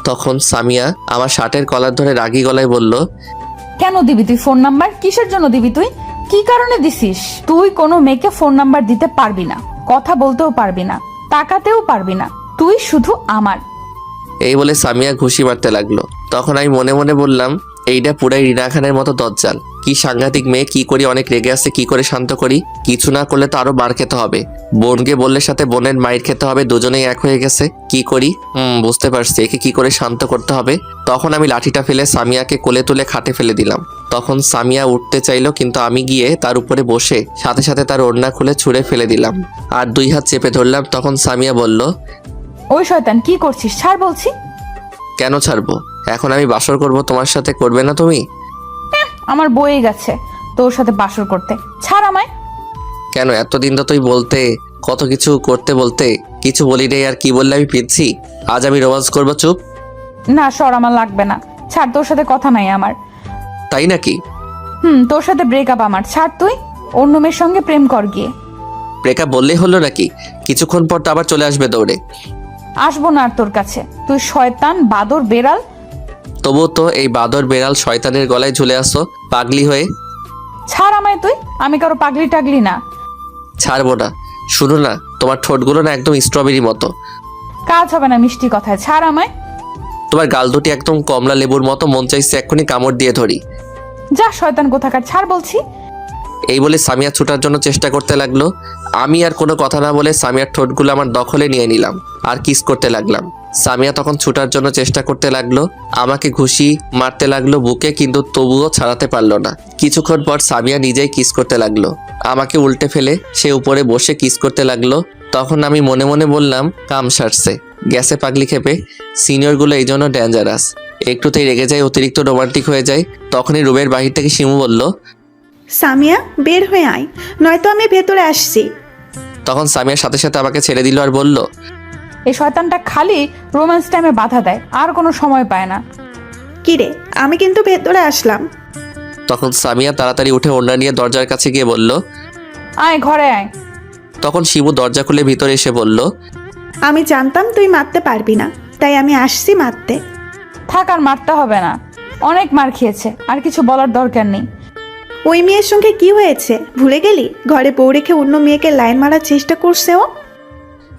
C: তখন সামিয়া আমার শার্টের কলার ধরে রাগী গলায় বলল,
B: কেন দিবি তুই ফোন নাম্বার? কিসের জন্য দিবি তুই? কি কারণে দিছিস? তুই কোনো মেয়েকে ফোন নাম্বার দিতে পারবি না, কথা বলতেও পারবি না, তাকাতেও পারবি না। তুই শুধু আমার।
C: এই বলে সামিয়া ঘুষি মারতে লাগলো। তখন আমি মনে মনে বললাম, এইটা পুরাই রিনা খানের মতো দজ্জাল। কি সাংঘাতিক মেয়ে, কি করি, অনেক রেগে আসছে, কি করে শান্ত করি? কিছু না করলে তো আরো মার খেতে হবে। বোনকে বললে সাথে বোনের মাইর খেতে হবে, দুজনেই এক হয়ে গেছে। কি করি? বুঝতে পারছি, একে কি করে শান্ত করতে হবে। তখন আমি লাঠিটা ফেলে সামিয়াকে কোলে তুলে খাটে ফেলে দিলাম। তখন সামিয়া উঠতে চাইলো, কিন্তু আমি গিয়ে তার উপরে বসে সাথে সাথে তার ওড়না খুলে ছুঁড়ে ফেলে দিলাম, আর 2 হাত চেপে ধরলাম। তখন সামিয়া বলল,
B: ওই শয়তান, কি করছিস? ছাড় বলছি।
C: কেন ছাড়বো? এখন আমি বাসর করব তোমার সাথে, করবে না তুমি?
B: আমার বয়ে গেছে তোর সাথে বাসর করতে, ছাড় আমায়।
C: কেন? এতদিন তো তুই বলতে, কত কিছু করতে বলতে, কিছু বলি রে, আর কি বললে আমি পিচ্ছি? আজ আমি রোমান্স করবো, চুপ।
B: না সর, আমার লাগবে না, ছাড়, তোর সাথে কথা নাই আমার।
C: তাই নাকি?
B: তোর সাথে ব্রেকআপ আমার, ছাড়। তুই অন্য মেয়ের সঙ্গে প্রেম কর গিয়ে।
C: ব্রেকআপ বললেই হলো নাকি? কিছুক্ষণ পর তো আবার চলে আসবে দৌড়ে।
B: আসবো না আর তোর কাছে, তুই শয়তান বাদর বেড়াল।
C: তবুও তো এই বাদর বেড়াল শয়তানের গলায় ঝুলে আসো পাগলি হয়ে।
B: ছাড় আমায় তুই, আমি কারো পাগলি টাগলি না।
C: ছাড়বো না। শুনো না, তোমার ঠোঁটগুলো না একদম স্ট্রবেরি মতো।
B: কাজ হবে না মিষ্টি কথায়, ছাড় আমায়।
C: তোমার গাল দুটি একদম কমলা লেবুর মতো, মন চাইছে এক্ষুনি কামড় দিয়ে ধরি।
B: যা শয়তান কোথাকার, ছাড় বলছি।
C: এই বলে সামিয়া ছুটার জন্য চেষ্টা করতে লাগলো। আমি আর কোনো কথা না বলে সামিয়ার ঠোঁটগুলো আমার দখলে নিয়ে নিলাম আর কিস করতে লাগলাম। সামিয়া তখন ছুটার জন্য চেষ্টা করতে লাগলো, আমাকে ঘুষি মারতে লাগলো বুকে, কিন্তু তবুও ছাড়াতে পারলো না। কিছুক্ষণ পর সামিয়া নিজেই কিস করতে লাগলো, আমাকে উল্টে ফেলে সে উপরে বসে কিস করতে লাগলো। তখন আমি মনে মনে বললাম, কাম সারছে, গ্যাসে পাগলি খেপে। সিনিয়রগুলো এই জন্য ডেঞ্জারাস, একটুতেই রেগে যায়, অতিরিক্ত রোমান্টিক হয়ে যায়। তখনই রুমের বাহির থেকে শিমু বলল,
A: সামিয়া বের হয়ে আয়, নয়তো আমি ভেতরে আসছি।
C: তখন সামিয়ার সাথে সাথে আমাকে ছেড়ে দিল আর বলল,
B: এই শয়তানটা খালি রোম্যান্স টাইমে বাধা দেয়, আর কোনো সময় পায় না।
A: কিরে, আমি কিন্তু ভেতরে আসলাম।
C: তখন সামিয়া তাড়াতাড়ি উঠে ওড়না নিয়ে দরজার কাছে গিয়ে বলল।
B: আয় ঘরে আয়।
C: তখন শিবু দরজা খুলে ভিতরে এসে বলল,
A: আমি জানতাম তুই মারতে পারবি না, তাই আমি আসছি মারতে।
B: থাক, আর মারতে হবে না, অনেক মার খেয়েছে, আর কিছু বলার দরকার নেই।
A: ওই মেয়ের সঙ্গে কি হয়েছে ভুলে গেলি? ঘরে বউ রেখে অন্য মেয়েকে লাইন মারার চেষ্টা করছে ও।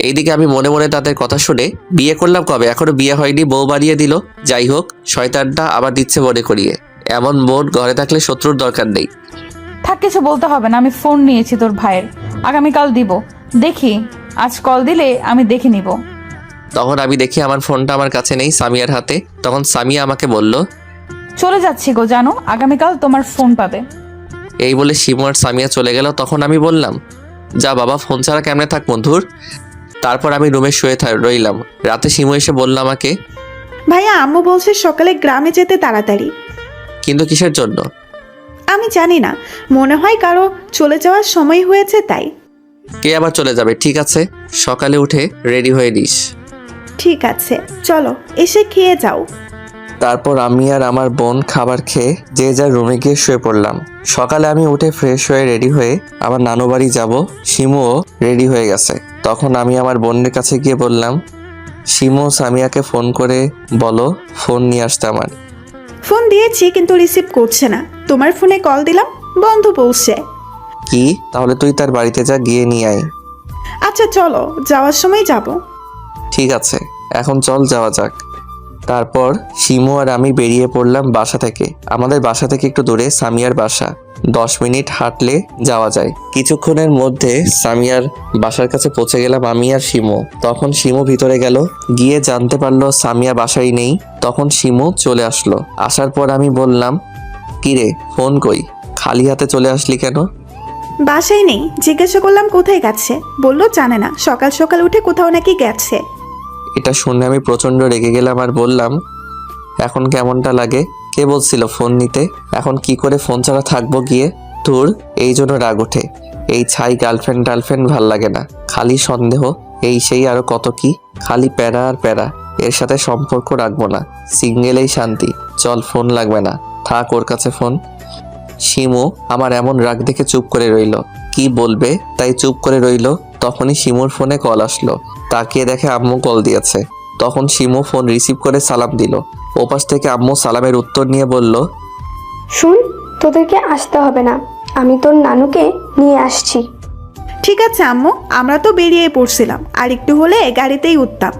C: এইদিকে আমি মনে মনে তাদের কথা শুনে, বিয়ে করলাম কবে, এখনো বিয়ে হয়নি, বউ বাড়িয়ে দিল। যাই হোক, শয়তানটা আবার দিচ্ছে মনে করিয়ে। এমন বোন ঘরে থাকলে শত্রুর দরকার নেই।
B: থাক, কিছু বলতে হবে না, আমি ফোন নিয়েছি তোর ভাইয়ের, আগামীকাল দিব। দেখি, আজ কল দিলে আমি দেখে নিব।
C: তখন আমি দেখি আমার ফোনটা আমার কাছে নেই, সামিয়ার হাতে। তখন সামিয়া আমাকে বলল,
B: চলে যাচ্ছি গো, জানো আগামীকাল তোমার ফোন পাবে।
C: এই বলে শিমু আর সামিয়া চলে গেল। তখন আমি বললাম, যা বাবা, ফোন ছাড়া কেমনে থাক বন্ধুর। তারপর আমি রুমে শুয়ে রইলাম। রাতে শিমু এসে বলল আমাকে,
A: ভাইয়া আম্মু বলছে সকালে গ্রামে যেতে তাড়াতাড়ি।
C: কিন্তু কিসের জন্য?
A: আমি জানি না, মনে হয় কারো চলে যাওয়ার সময় হয়েছে তাই।
C: কে আবার চলে যাবে? ঠিক আছে, সকালে উঠে রেডি হয়ে নিস।
A: ঠিক আছে, চলো এসে খেয়ে যাও।
C: তারপর আমি আর আমার বোন খাবার খেয়ে যে যার রুমে গিয়ে শুয়ে পড়লাম। সকালে আমি উঠে ফ্রেশ হয়ে রেডি হয়ে আমার নানু বাড়ি যাব। শিমুও রেডি হয়ে গেছে। তখন আমি আমার বোনের কাছে গিয়ে বললাম, শিমু সামিয়াকে ফোন করে বলো ফোন নিয়ে আসতে আমার।
A: ফোন দিয়েছি কিন্তু রিসিভ করছে না। তোমার ফোনে কল দিলাম, বন্ধ বলছে।
C: কি? তাহলে তুই তার বাড়িতে যা, গিয়ে নিয়ে আয়।
A: আচ্ছা চলো, যাওয়ার সময় যাব।
C: ঠিক আছে, এখন চল যাওয়া যাক। তারপর শিমু আর আমি বেরিয়ে পড়লাম বাসা থেকে। আমাদের বাসা থেকে একটু দূরে সামিয়ার বাসা, 10 মিনিট হাঁটলে যাওয়া যায়। কিছুক্ষণের মধ্যে সামিয়ার বাসার কাছে পৌঁছে গেলাম আমি আর শিমু। তখন শিমু ভিতরে গেল, গিয়ে জানতে পারলো সামিয়া বাসায় নেই। তখন শিমু চলে আসলো। আসার পর আমি বললাম, কিরে ফোন কই, খালি হাতে চলে আসলি কেন?
A: বাসায় নেই, জিজ্ঞাসা করলাম কোথায় গেছে, বললো জানে না, সকাল সকাল উঠে কোথাও নাকি গেছে।
C: এটা শুনে আমি প্রচণ্ড রেগে গেলাম আর বললাম, এখন কেমনটা লাগে? কে বলছিল ফোন নিতে? এখন কি করে ফোন ছাড়া থাকবো গিয়ে? তোর এই জন্য রাগ ওঠে। এই ছাই গার্লফ্রেন্ড ভাল লাগে না, খালি সন্দেহ, এই সেই আরো কত কি, খালি প্যারা আর প্যারা। এর সাথে সম্পর্ক রাখবো না, সিঙ্গেলেই শান্তি। চল, ফোন লাগবে না, থাক ওর কাছে ফোন। শিমু আমার এমন রাগ দেখে চুপ করে রইল। কি বলবে তাই চুপ করে রইল। তখনই শিমুর ফোনে কল আসলো। তাকিয়ে দেখে আম্মু কল দিয়েছে। তখন শিমু ফোন রিসিভ করে সালাম দিল। ওপাশ থেকে আম্মু সালামের উত্তর নিয়ে বলল,
I: শুন, তোদেরকে আসতে হবে না, আমি তোর নানুকে নিয়ে আসছি।
A: ঠিক আছে আম্মু, আমরা তো বেরিয়ে পড়ছিলাম, আর একটু হলে গাড়িতেই উঠতাম।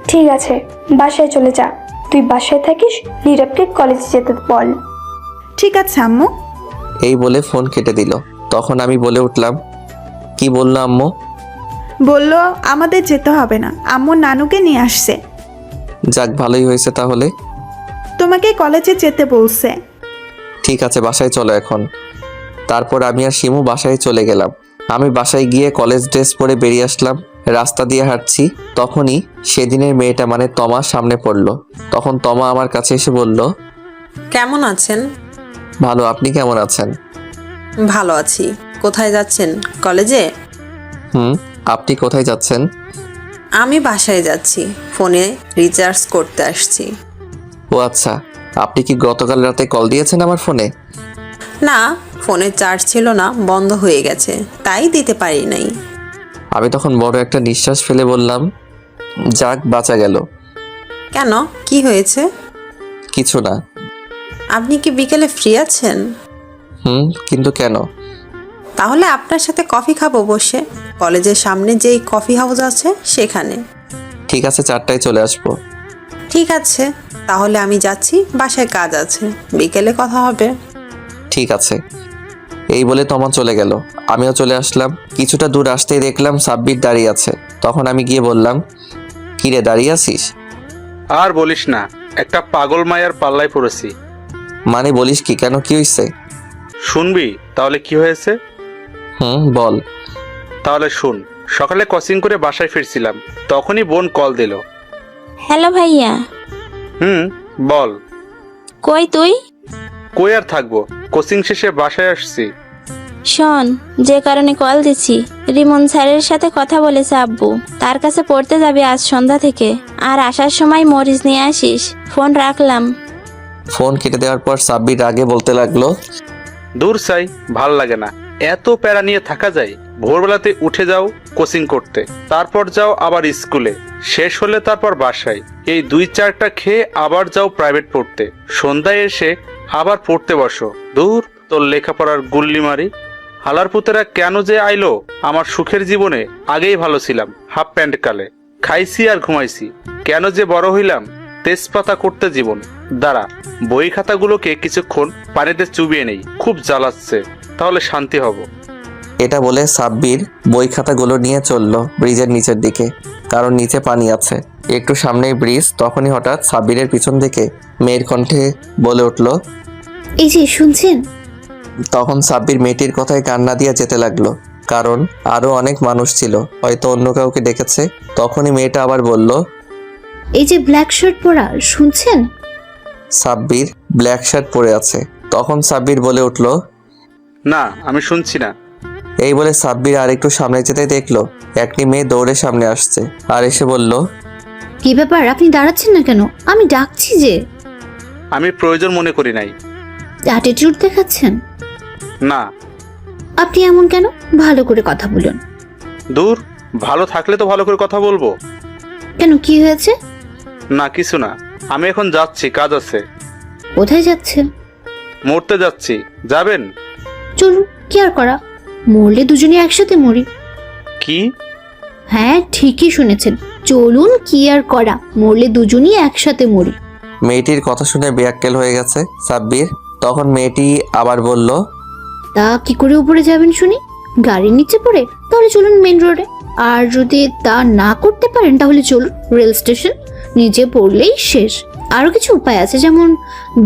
I: ঠিক আছে, বাসায় চলে যা। তুই বাসায় থাকিস, নীরবকে কলেজে যেতে বল।
A: ঠিক আছে আম্মু।
C: এই বলে ফোন কেটে দিল। তখন আমি বলে উঠলাম, কি বললো আম্মু?
A: বললো আমাদের যেতে হবে না, আম্মু নানুকে নিয়ে আসছে।
C: যাক, ভালোই হয়েছে তাহলে।
A: তোমাকে কলেজে যেতে বলছে।
C: ঠিক আছে, বাসায় চলো এখন। তারপর আমি আর শিমু বাসায় চলে গেলাম। আমি বাসায় গিয়ে কলেজ ড্রেস পরে বেরিয়ে আসলাম। রাস্তা দিয়ে হাঁটছি, তখনই সেদিনের মেয়েটা মানে তমা সামনে পড়লো। তখন তমা আমার কাছে এসে বলল,
H: কেমন আছেন?
C: ভালো, আপনি কেমন আছেন?
H: ভালো আছি। কোথায় যাচ্ছেন? কলেজে?
C: আপনি কোথায় যাচ্ছেন?
H: আমি বাসায় যাচ্ছি, ফোনে রিচার্জ করতে আসছি।
C: ও আচ্ছা, আপনি কি গতকাল রাতে কল দিয়েছেন আমার ফোনে?
H: না, ফোনে চার্জ ছিল না, বন্ধ হয়ে গেছে, তাই দিতে পারি নাই।
C: আমি তখন বড় একটা নিঃশ্বাস ফেলে বললাম, যাক, বাঁচা গেল।
H: কেন, কি হয়েছে?
C: কিছু না।
H: আপনি কি বিকেলে ফ্রি আছেন?
C: কিন্তু কেন?
H: তাহলে আপনার সাথে কফি খাবো বসে, কলেজের সামনে যেই কফি হাউস আছে সেখানে।
C: ঠিক আছে, 4টায় চলে আসবো।
H: ঠিক আছে, তাহলে আমি যাচ্ছি, বাসায় কাজ আছে, বিকেলে কথা হবে।
C: ঠিক আছে। এই বলে তমা চলে গেল। আমিও চলে আসলাম। কিছুটা দূর আসতেই দেখলাম সাব্বির দাঁড়িয়ে আছে। তখন আমি গিয়ে বললাম, কিরে দাঁড়িয়ে আছিস?
D: আর বলিস না, একটা পাগল মায়ার পাল্লায় পড়েছি।
C: মানে বলিস কি, কেন, কি হয়েছে?
D: শুনবি তাহলে কি হয়েছে?
C: বল।
D: তাহলে শুন। সকালে কোচিং করে বাসায় ফিরছিলাম, তখনই বোন কল দিল।
J: হ্যালো ভাইয়া।
D: বল।
J: কই তুই?
D: কই আর থাকবো, কোচিং শেষে বাসায় আসছি।
J: শোন, যে কারণে কল দিছি, রিমন স্যারের সাথে কথা বলেছে আব্বু। তার কাছে পড়তে যাবে আজ সন্ধ্যা থেকে, আর আসার সময় মরিচ নিয়ে আসিস। ফোন রাখলাম।
C: ফোন কেটে দেওয়ার পর সাব্বির আগে বলতে লাগলো,
D: দূর চাই, ভাল লাগে না, এত প্যারা নিয়ে থাকা যায়? ভোরবেলাতে উঠে যাও কোচিং করতে, তারপর যাও আবার স্কুলে, শেষ হলে তারপর বাসায়, এই 2-4টা খেয়ে আবার যাও প্রাইভেট পড়তে, সন্ধ্যায় এসে আবার পড়তে বসো। দূর, তোর লেখাপড়ার গুল্লি মারি। হালার পুতেরা কেন যে আইলো আমার সুখের জীবনে? আগেই ভালো ছিলাম, হাফ প্যান্ট কালে খাইছি আর ঘুমাইছি। কেন যে বড় হইলাম? তেজপাতা করতে জীবন। দাঁড়া, বই খাতাগুলোকে কিছুক্ষণ পানিতে চুবিয়ে নেই, খুব জ্বালাচ্ছে, তাহলে শান্তি হব।
C: এটা বলে সাব্বির বই খাতাগুলো নিয়ে চললো ব্রিজের নিচের দিকে, কারণ নিচে পানি আছে। একটু সামনেই ব্রিজ, তখনই হঠাৎ সাব্বিরের পিছন থেকে মেয়ের কণ্ঠে বলে উঠল,
I: এই যে শুনছেন?
C: তখন সাব্বির মেয়েটির কথায় কান্না দিয়ে যেতে লাগলো, কারণ আরো অনেক মানুষ ছিল, হয়তো অন্য কাউকে ডেকেছে। তখনই মেয়েটা আবার বলল,
I: এই যে ব্ল্যাক শার্ট পরা, শুনছেন?
C: সাব্বির ব্ল্যাক শার্ট পরে আছে। তখন সাব্বির বলে উঠল,
D: না, আমি শুনছি না।
C: এই বলে সাব্বির আর একটু সামনে যেতে দেখলো একটি মেয়ে দৌড়ে সামনে আসছে, আর এসে বলল,
I: কি ব্যাপার, আপনি দাঁড়াচ্ছেন না কেন? আমি ডাকছি যে।
D: আমি প্রয়োজন মনে করি নাই।
I: অ্যাটিটিউড দেখাচ্ছেন?
D: না।
I: আপনি এমন কেন? ভালো করে কথা বলুন।
D: দূর, ভালো থাকলে তো ভালো করে কথা বলবো।
I: কেন, কি হয়েছে?
D: না, কিছু না, আমি এখন যাচ্ছি, কাজ আছে।
I: কোথায় যাচ্ছেন?
D: মরতে যাচ্ছি, যাবেন?
I: চলুন, কি আর করা, মরলে দুজনে একসাথে মরি।
D: কি?
I: হ্যাঁ, ঠিকই শুনেছেন, চলুন, কি আর করা, মরলে দুজনই একসাথে মরি।
C: মেয়েটির কথা শুনে বেয়াক্কেল হয়ে গেছে সাব্বির। তখন মেয়েটি আবার বলল,
I: তা কি করে উপরে যাবেন শুনি? গাড়ির নিচে পড়ে? তাহলে চলুন মেন রোডে। আর যদি তা না করতে পারেন তাহলে চলুন রেল স্টেশন, নিচে পড়লেই শেষ। আরো কিছু উপায় আছে, যেমন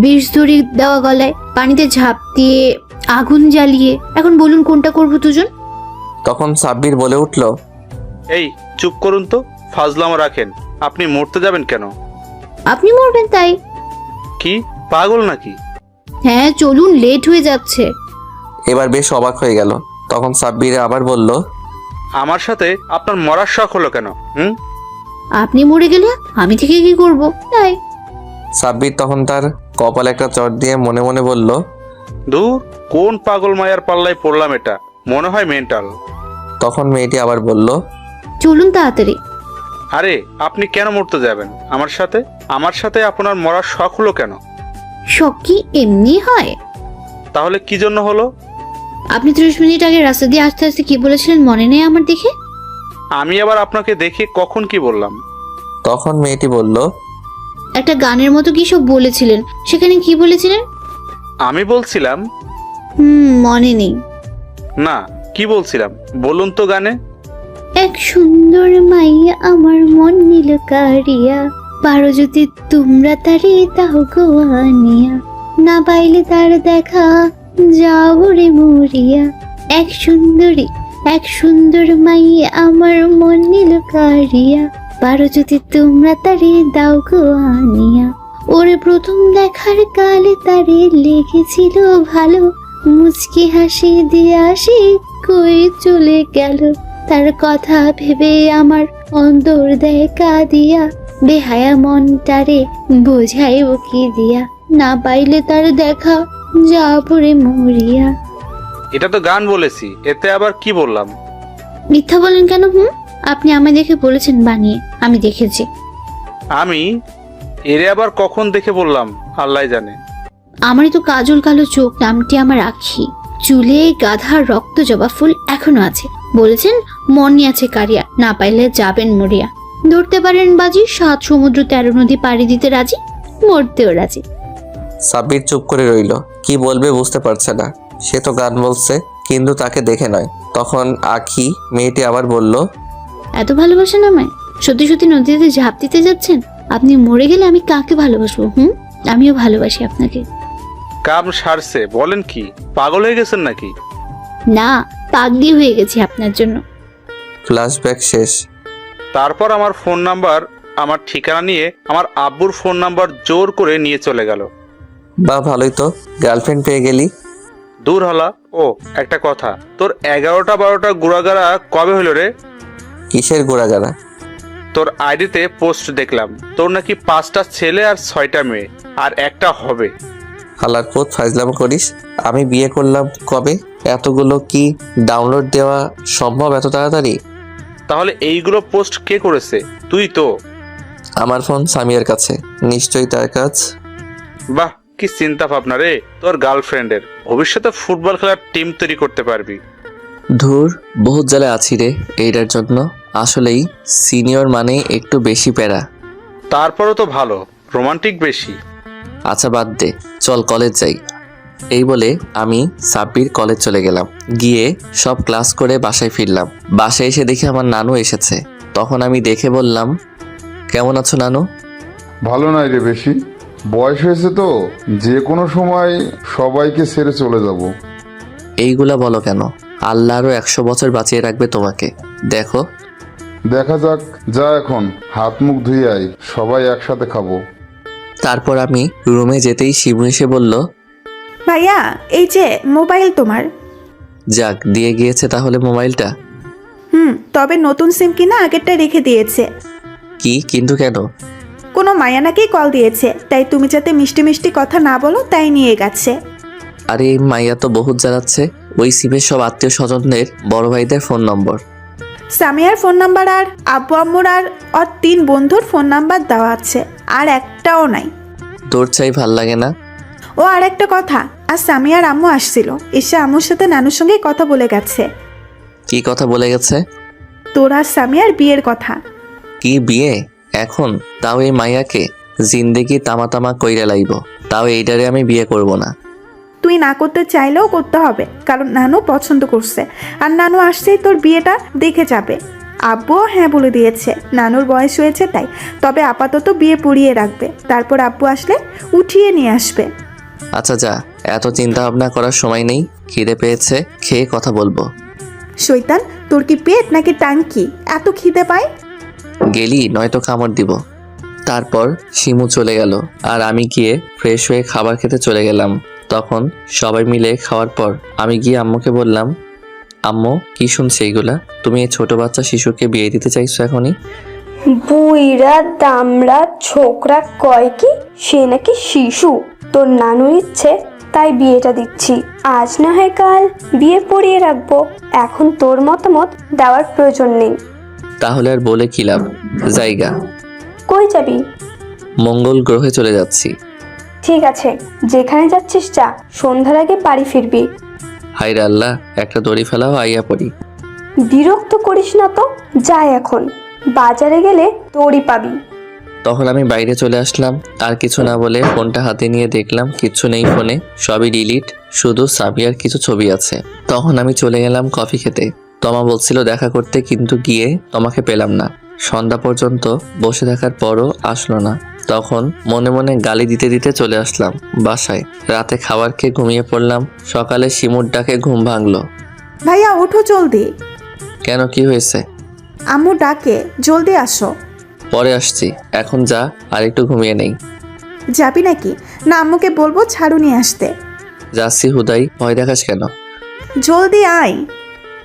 I: বিষ দড়ি দেওয়া গলায়, পানিতে ঝাঁপ দিয়ে, আগুন জ্বালিয়ে। এখন বলুন কোনটা করবো দুজন?
C: তখন সাব্বির বলে উঠল,
D: এই চুপ করুন তো, ফাজলামো রাখেন। আপনি মরতে যাবেন কেন?
I: আপনি মরবেন তাই।
D: কি পাগল নাকি?
I: হ্যাঁ চলুন, লেট হয়ে যাচ্ছে।
C: এবার বেশ অবাক হয়ে গেল। তখন সাব্বির আবার বলল,
D: আমার সাথে আপনার মরার শখ হলো কেন?
I: আপনি মরে গেলে আমি থেকে কি করব তাই।
C: সাব্বির তখন তার কপালে একটা চট দিয়ে মনে মনে বলল,
D: দূর, কোন পাগল মায়ার পাল্লায় পড়লাম, এটা মনে হয় মেন্টাল।
C: তখন মেয়েটি আবার বলল,
I: চলুন তাড়াতাড়ি।
D: আরে আপনি কেন মরতে যাবেন আমার সাথে? আমার সাথে আপনার মরার শখ হলো কেন?
I: শখ কি এমনি হয়?
D: তাহলে কি জন্য হলো?
I: আপনি 30 মিনিট আগে রাস্তা দিয়ে আসতে আসতে কি বলেছিলেন মনে নেই আমার দেখে?
D: আমি আবার আপনাকে দেখে কখন কি বললাম?
C: তখন মেয়েটি বলল,
I: একটা গানের মতো কি সব বলেছিলেন, সেখানে কি বলেছিলেন?
D: আমি বলছিলাম।
I: মনে নেই।
D: না, কি বলছিলাম বলুন তো গানে।
I: এক সুন্দর মাইয়া আমার মন নিল কারিয়া, পারো যদি তোমরা তারে দাও গো আনিয়া, না পাইলে তার দেখা যাও রে মরিয়া। এক সুন্দর মাইয়া আমার মন নিল কারিয়া, পারো যদি তোমরা তারে দাও গো আনিয়া। ওরে প্রথম দেখার কালে তারে লেগেছিল ভালো, মুচকি হাসি দিয়ে আসি কই চলে গেল। তার কথা ভেবে আমার অন্তর দেয় কাঁদিয়া, বেহায়া মনটারে বোঝাইব কি দিয়া, না পাইলে তার দেখা যাবো রে মরিয়া।
D: এটা তো গান বলেছি, এতে আবার কি বললাম?
I: মিথ্যা বলেন কেন? আপনি আমায় দেখে বলেছেন বানিয়ে, আমি দেখেছি।
D: আমি এরে আবার কখন দেখে বললাম আল্লাহ জানে।
I: আমারই তো কাজল কালো চোখ, নামটি আমার আখি, চুলে গাধার রক্ত জবা ফুল এখনো আছে। বলেছেন মনে আছে কারিয়া, না পাইলে যাবেন মরিয়া। ধরতে পারেন বাজি, 7 সমুদ্র 13 নদী পাড়ি দিতে রাজি, মরতেও রাজি।
C: সাব্বির চুপ করে রইল, কি বলবে বুঝতে পারছে না। সে তো গান বলছে, কিন্তু তাকে দেখে নয়। তখন আখি মেয়েটি আবার বলল,
I: এত ভালোবাসেন আমায়? সত্যি সত্যি নদীতে ঝাঁপ দিতে যাচ্ছেন? আপনি মরে গেলে আমি কাকে ভালোবাসবো? আমিও ভালোবাসি আপনাকে।
D: কাম সারছে, বলেন কি পাগল হয়ে গেছেন নাকি?
I: না, পাগলি হয়ে গেছি আপনার জন্য।
C: ফ্ল্যাশব্যাক শেষ।
D: তারপর আমার ফোন নাম্বার, আমার ঠিকানা নিয়ে আমার আব্বুর ফোন নাম্বার জোর করে নিয়ে চলে গেল।
C: বা ভালোই তো, গার্লফ্রেন্ড পেয়ে গেলি।
D: দূর হলা। ও একটা কথা, তোর 11টা 12টা গুড়াগাড়া কবে হলো রে?
C: কিসের গোড়াগাড়া?
D: তোর আইডিতে পোস্ট দেখলাম, তোর নাকি 5টা ছেলে আর 6টা মেয়ে, আর একটা হবে।
C: হালার পোত ফাইজলাম করিস। আমি বিয়ে করলাম কবে? এতগুলো কি ডাউনলোড দেওয়া সম্ভব এত তাড়াতাড়ি?
D: তাহলে এইগুলো পোস্ট কে করেছে? তুই তো।
C: আমার ফোন সামিয়ার কাছে, নিশ্চয়ই তার কাজ।
D: বাহ, কি চিন্তা ভাবনা রে তোর গার্লফ্রেন্ডের। ভবিষ্যতে ফুটবল খেলার টিম তৈরি করতে পারবি।
C: ধুর, বহুত জ্বালে আছি রে এইটার জন্য। আসলেই সিনিয়র মানে একটু বেশি প্যারা।
D: তারপরও তো ভালো, রোমান্টিক বেশি।
C: আচ্ছা বাদ দে, চল কলেজ যাই। এই বলে আমি সাব্বির কলেজ চলে গেলাম। গিয়ে সব ক্লাস করে বাসায় ফিরলাম। বাসায় এসে দেখি আমার নানু এসেছে। তখন আমি দেখে বললাম, কেমন আছো নানু?
K: ভালো নাই রে, বেশি বয়স হয়েছে তো, যে কোনো সময় সবাইকে ছেড়ে চলে যাব।
C: এইগুলা বলো কেন? আল্লাহ আরো 100 বছর বাঁচিয়ে রাখবে তোমাকে। দেখো।
K: দেখা যাক, যা এখন হাত মুখ ধুয়ে আয়, সবাই একসাথে খাবো।
C: তারপর আমি রুমে যেতেই শিবু এসে বলল,
A: ভাইয়া এই যে মোবাইল তোমার।
C: যাক, দিয়ে গিয়েছে তাহলে মোবাইলটা।
A: তবে নতুন সিম কিনা আগেরটা রেখে দিয়েছে।
C: কি কিন্তু কেন?
A: কোনো মায়া নাকি কল দিয়েছে, তাই তুমি যাতে মিষ্টি মিষ্টি কথা না বলো তাই নিয়ে গেছে।
C: আরে এই মাইয়া তো বহুত জ্বালাচ্ছে। ওই সিমের সব আত্মীয় স্বজনদের, বড় ভাইদের ফোন নম্বর,
A: সামিয়ার ফোন নাম্বার আর আব্বু আম্মুর আর ওর 3 বন্ধুর ফোন নাম্বার দেওয়া আছে, আর একটাও নাই।
C: তোর চাই ভাল লাগে না?
A: ও আর একটা কথা, আর সামিয়ার আম্মু আসছিল, এসে আম্মুর সাথে নানুর সঙ্গে কথা বলে গেছে।
C: কি কথা বলে গেছে?
A: তোর আর সামিয়ার বিয়ের কথা।
C: কি বিয়ে এখন? তাও এই মাইয়াকে জিন্দেগি তামা তামা কইরা লাইব। তাও এইটারে আমি বিয়ে করব না।
A: তুই না করতে চাইলেও করতে হবে, কারণ নানু পছন্দ করছে, আর নানু আসছেই তোর বিয়েটা দেখে যাবে। আব্বুও হ্যাঁ বলে দিয়েছে, নানুর বয়স হয়েছে তাই। তবে আপাতত বিয়ে পুড়িয়ে রাখবে, তারপর আব্বু আসলে উঠিয়ে নিয়ে আসবে।
C: আচ্ছা যা, এত চিন্তা ভাবনা করার সময় নেই। খিদে পেয়েছে, খেয়ে কথা বলবো।
A: শৈতান, তোর কি পেট নাকি টাঙ্কি এত খিদে পায়?
C: গেলি নয়তো কামড় দিব। তারপর শিমু চলে গেল, আর আমি গিয়ে ফ্রেশ হয়ে খাবার খেতে চলে গেলাম। তখন সবাই মিলে খাওয়ার পর আমি গিয়ে আম্মুকে বললাম, আম্মু কি শুনছি এইগুলা? তুমি এই ছোট বাচ্চা শিশুকে বিয়ে দিতে চাইছো এখনই?
L: বুইরা দামড়া ছোকরা কয় কি সে নাকি শিশু? তোর নানুর ইচ্ছে তাই বিয়েটা দিচ্ছি, আজ না হয় কাল বিয়ে পড়িয়ে রাখবো। এখন তোর মতামত দেওয়ার প্রয়োজন নেই।
C: তাহলে আর বলে কি লাভ? জায়গা।
L: কই যাবি?
C: মঙ্গল গ্রহে চলে যাচ্ছি।
L: ঠিক আছে, যেখানে যাচ্ছিস যা, সন্ধ্যার আগে বাড়ি ফিরবি।
C: হায়রে আল্লাহ, একটা দড়ি ফেলাও, আইয়া পড়ি।
L: বিরক্ত করিস না তো, যাই এখন, বাজারে গেলে তোরই পাবি।
C: তখন আমি বাইরে চলে আসলাম। আর কিছু না বলে ফোনটা হাতে নিয়ে দেখলাম কিচ্ছু নেই ফোনে, সবই ডিলিট, শুধু সাবিয়ার কিছু ছবি আছে। তখন আমি চলে গেলাম কফি খেতে। তমা বলছিল দেখা করতে, কিন্তু গিয়ে তোমাকে পেলাম না। সন্ধ্যা পর্যন্ত বসে থাকার পরও আসলো না। তখন মনে মনে গালি দিতে দিতে চলে আসলাম বাসায়। রাতে খাবার খেয়ে ঘুমিয়ে পড়লাম। সকালে শিমুর ডাকে ঘুম ভাঙলো।
A: ভাইয়া ওঠো জলদি।
C: কেন, কি হয়েছে?
A: আম্মু ডাকে, জলদি আসো।
C: পরে আসছি, এখন যা, আর একটু ঘুমিয়ে নেই।
A: যাবি নাকি? না আম্মুকে বলবো ঝাড়ু নিয়ে আসতে।
C: যাচ্ছি হুদাই, ভয় দেখাস কেন?
A: জলদি আয়।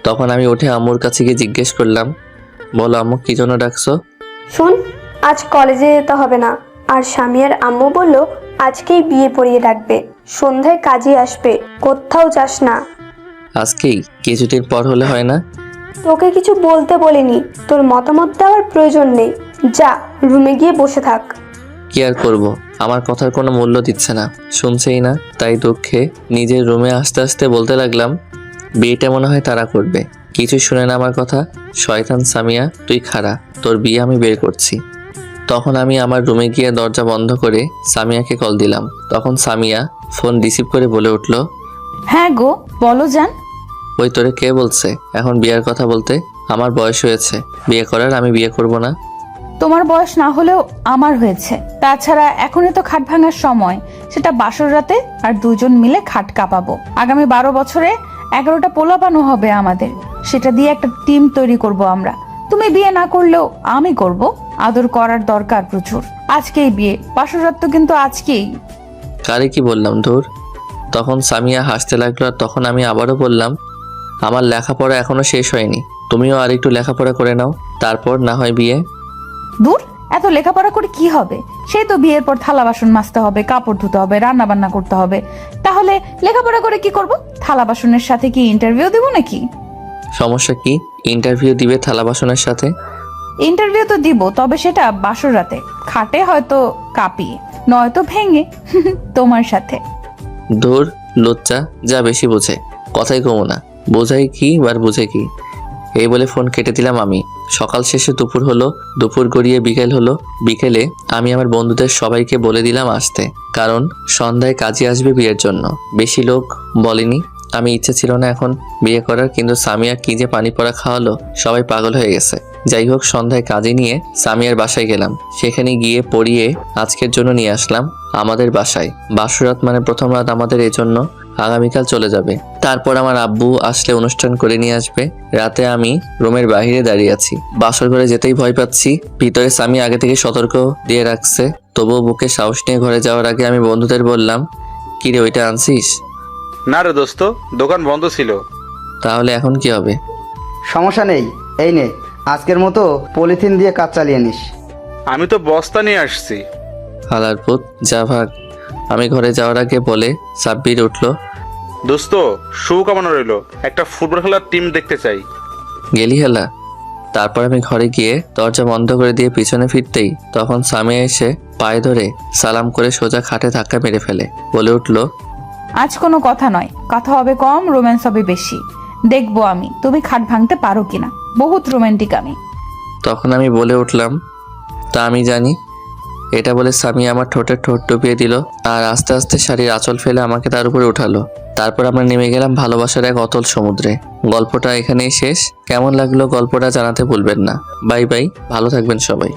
C: তখন আমি উঠে আম্মুর কাছে গিয়ে জিজ্ঞেস করলাম, বলো আম্মু কি জন্য ডাকছো?
L: শোন, আজ কলেজে যেতে হবে না, আর স্বামীর আম্মু বলল আজকেই বিয়ে পড়িয়ে রাখবে, সন্ধ্যায় কাজে আসবে, কোথাও যাস না।
C: আজকেই? কিছুদিন পর হলে হয় না?
L: তোকে কিছু বলতে বলিনি, তোর মতামত দেওয়ার প্রয়োজন নেই, যা রুমে গিয়ে বসে থাক।
C: কি আর করবো, আমার কথার কোনো মূল্য দিচ্ছে না, শুনছেই না। তাই দুঃখে নিজের রুমে আস্তে আস্তে বলতে লাগলাম, বিয়েটা মনে হয় তারা করবে। কিছু শুনে না আমার কথা। শয়তান সামিয়া, তুই খাড়া, তোর বিয়ে আমি বের করছি। তখন আমি আমার রুমে গিয়ে দরজা বন্ধ করে সামিয়াকে কল দিলাম। তখন সামিয়া ফোন রিসিভ করে বলে উঠল,
B: হ্যাঁ গো, বলো জান।
C: ওই তোরে কে বলছে এখন বিয়ের কথা বলতে? আমার বয়স হয়েছে বিয়ে করার, আমি বিয়ে করব না।
B: তোমার বয়স না হলেও আমার হয়েছে। তাছাড়া এখনই তো খাট ভাঙার সময়, সেটা বাসর রাতে, আর দুজন মিলে খাট কাঁপাবো। আগামী 12 বছরে 11টা পোলাপানো হবে আমাদের, সেটা দিয়ে একটা টিম তৈরি করব আমরা। তুমি বিয়ে না করলেও আমি করব, আদর করার দরকার প্রচুর। আজকেই বিয়ে, বাসর রাত তো কিন্তু আজকেই।
C: কারে কি বললাম ধুর। তখন সামিয়া হাসতে লাগলো, আর তখন আমি আবারও বললাম, আমার লেখাপড়া এখনো শেষ হয়নি, তুমিও আর একটু লেখাপড়া করে নাও, তারপর না হয় বিয়ে।
B: দূর, এত লেখাপড়া করে কি হবে? সেই তো বিয়ের পর থালা বাসন মাজতে হবে, কাপড় ধুতে হবে, রান্না বান্না করতে হবে। তাহলে লেখাপড়া করে কি করব? থালা বাসনের সাথে কি ইন্টারভিউ দেব নাকি?
C: সমস্যা কি? ইন্টারভিউ দিবে থালা বাসনের সাথে?
B: ইন্টারভিউ তো দিব, তবে সেটা বাসর রাতে, খাটে হয়তো কাঁপিয়ে, নয়তো ভেঙে তোমার সাথে।
C: ধুর লজ্জা, যা বেশি বোঝে, কথাই কমো না, বোঝাই কি আর বুঝে কি। এই বলে ফোন কেটে দিলাম আমি। সকাল শেষে দুপুর হলো, দুপুর গড়িয়ে বিকেল হলো। বিকেলে আমি আমার বন্ধুদের সবাইকে বলে দিলাম আসতে, কারণ সন্ধ্যায় কাজে আসবে বিয়ের জন্য। বেশি লোক বলেনি, আমি ইচ্ছে ছিল না এখন বিয়ে করার, কিন্তু সামিয়া কি যে পানি পড়া খাওয়ালো, সবাই পাগল হয়ে গেছে। যাই হোক, সন্ধ্যায় কাজে নিয়ে সামিয়ার বাসায় গেলাম। সেখানে গিয়ে পড়িয়ে আজকের জন্য নিয়ে আসলাম আমাদের বাসায়। বাসরাত মানে প্রথম রাত আমাদের, এই জন্য আগামীকাল চলে যাবে। তারপর আমার আব্বু আসলে অনুষ্ঠান করে নিয়ে আসবে। রাতে আমি রুমের বাইরে দাঁড়িয়ে আছি, বাসর ঘরে যেতেই ভয় পাচ্ছি। ভিতরে সামি আগে থেকে সতর্ক দিয়ে রাখছে, তবুও বুকে সাহস নিয়ে ঘরে যাওয়ার আগে আমি বন্ধুদের বললাম, কিরে ওইটা আনছিস?
D: না রে দোস্ত, দোকান বন্ধ ছিল।
C: তাহলে এখন কি হবে?
F: সমস্যা নেই, এই নে, আজকের মতো পলিথিন দিয়ে কাজ চালিয়ে নিস।
D: আমি তো বস্তা নিয়ে আসছি।
C: হালার পুত, যা ভাগ। আমি ঘরে যাওয়ার আগে বলে সাব্বির উঠল,
D: দোস্ত শুভকামনা রইল, একটা ফুটবল খেলার টিম দেখতে চাই।
C: গেলি হেলা? তারপর আমি ঘরে গিয়ে দরজা বন্ধ করে দিয়ে পিছনে ফিরতেই তখন সামিয়া এসে পায়ে ধরে সালাম করে সোজা খাটে ধাক্কা মেরে ফেলে, বলে উঠল,
B: আজ কোনো কথা নয়, কথা হবে কম, রোম্যান্স হবে বেশি। দেখবো আমি তুমি খাট ভাঙতে পারো কিনা। বহুত রোমান্টিক আমি।
C: তখন আমি বলে উঠলাম, তা আমি জানি। এটা বলে সামিয়া আমার ঠোঁটের ঠোঁট ডুবিয়ে দিল, আর আস্তে আস্তে শাড়ির আঁচল ফেলে আমাকে তার উপরে উঠালো। তারপর আমরা নেমে গেলাম ভালোবাসার এক অতল সমুদ্রে। গল্পটা এখানেই শেষ। কেমন লাগলো গল্পটা জানাতে ভুলবেন না। বাই বাই, ভালো থাকবেন সবাই।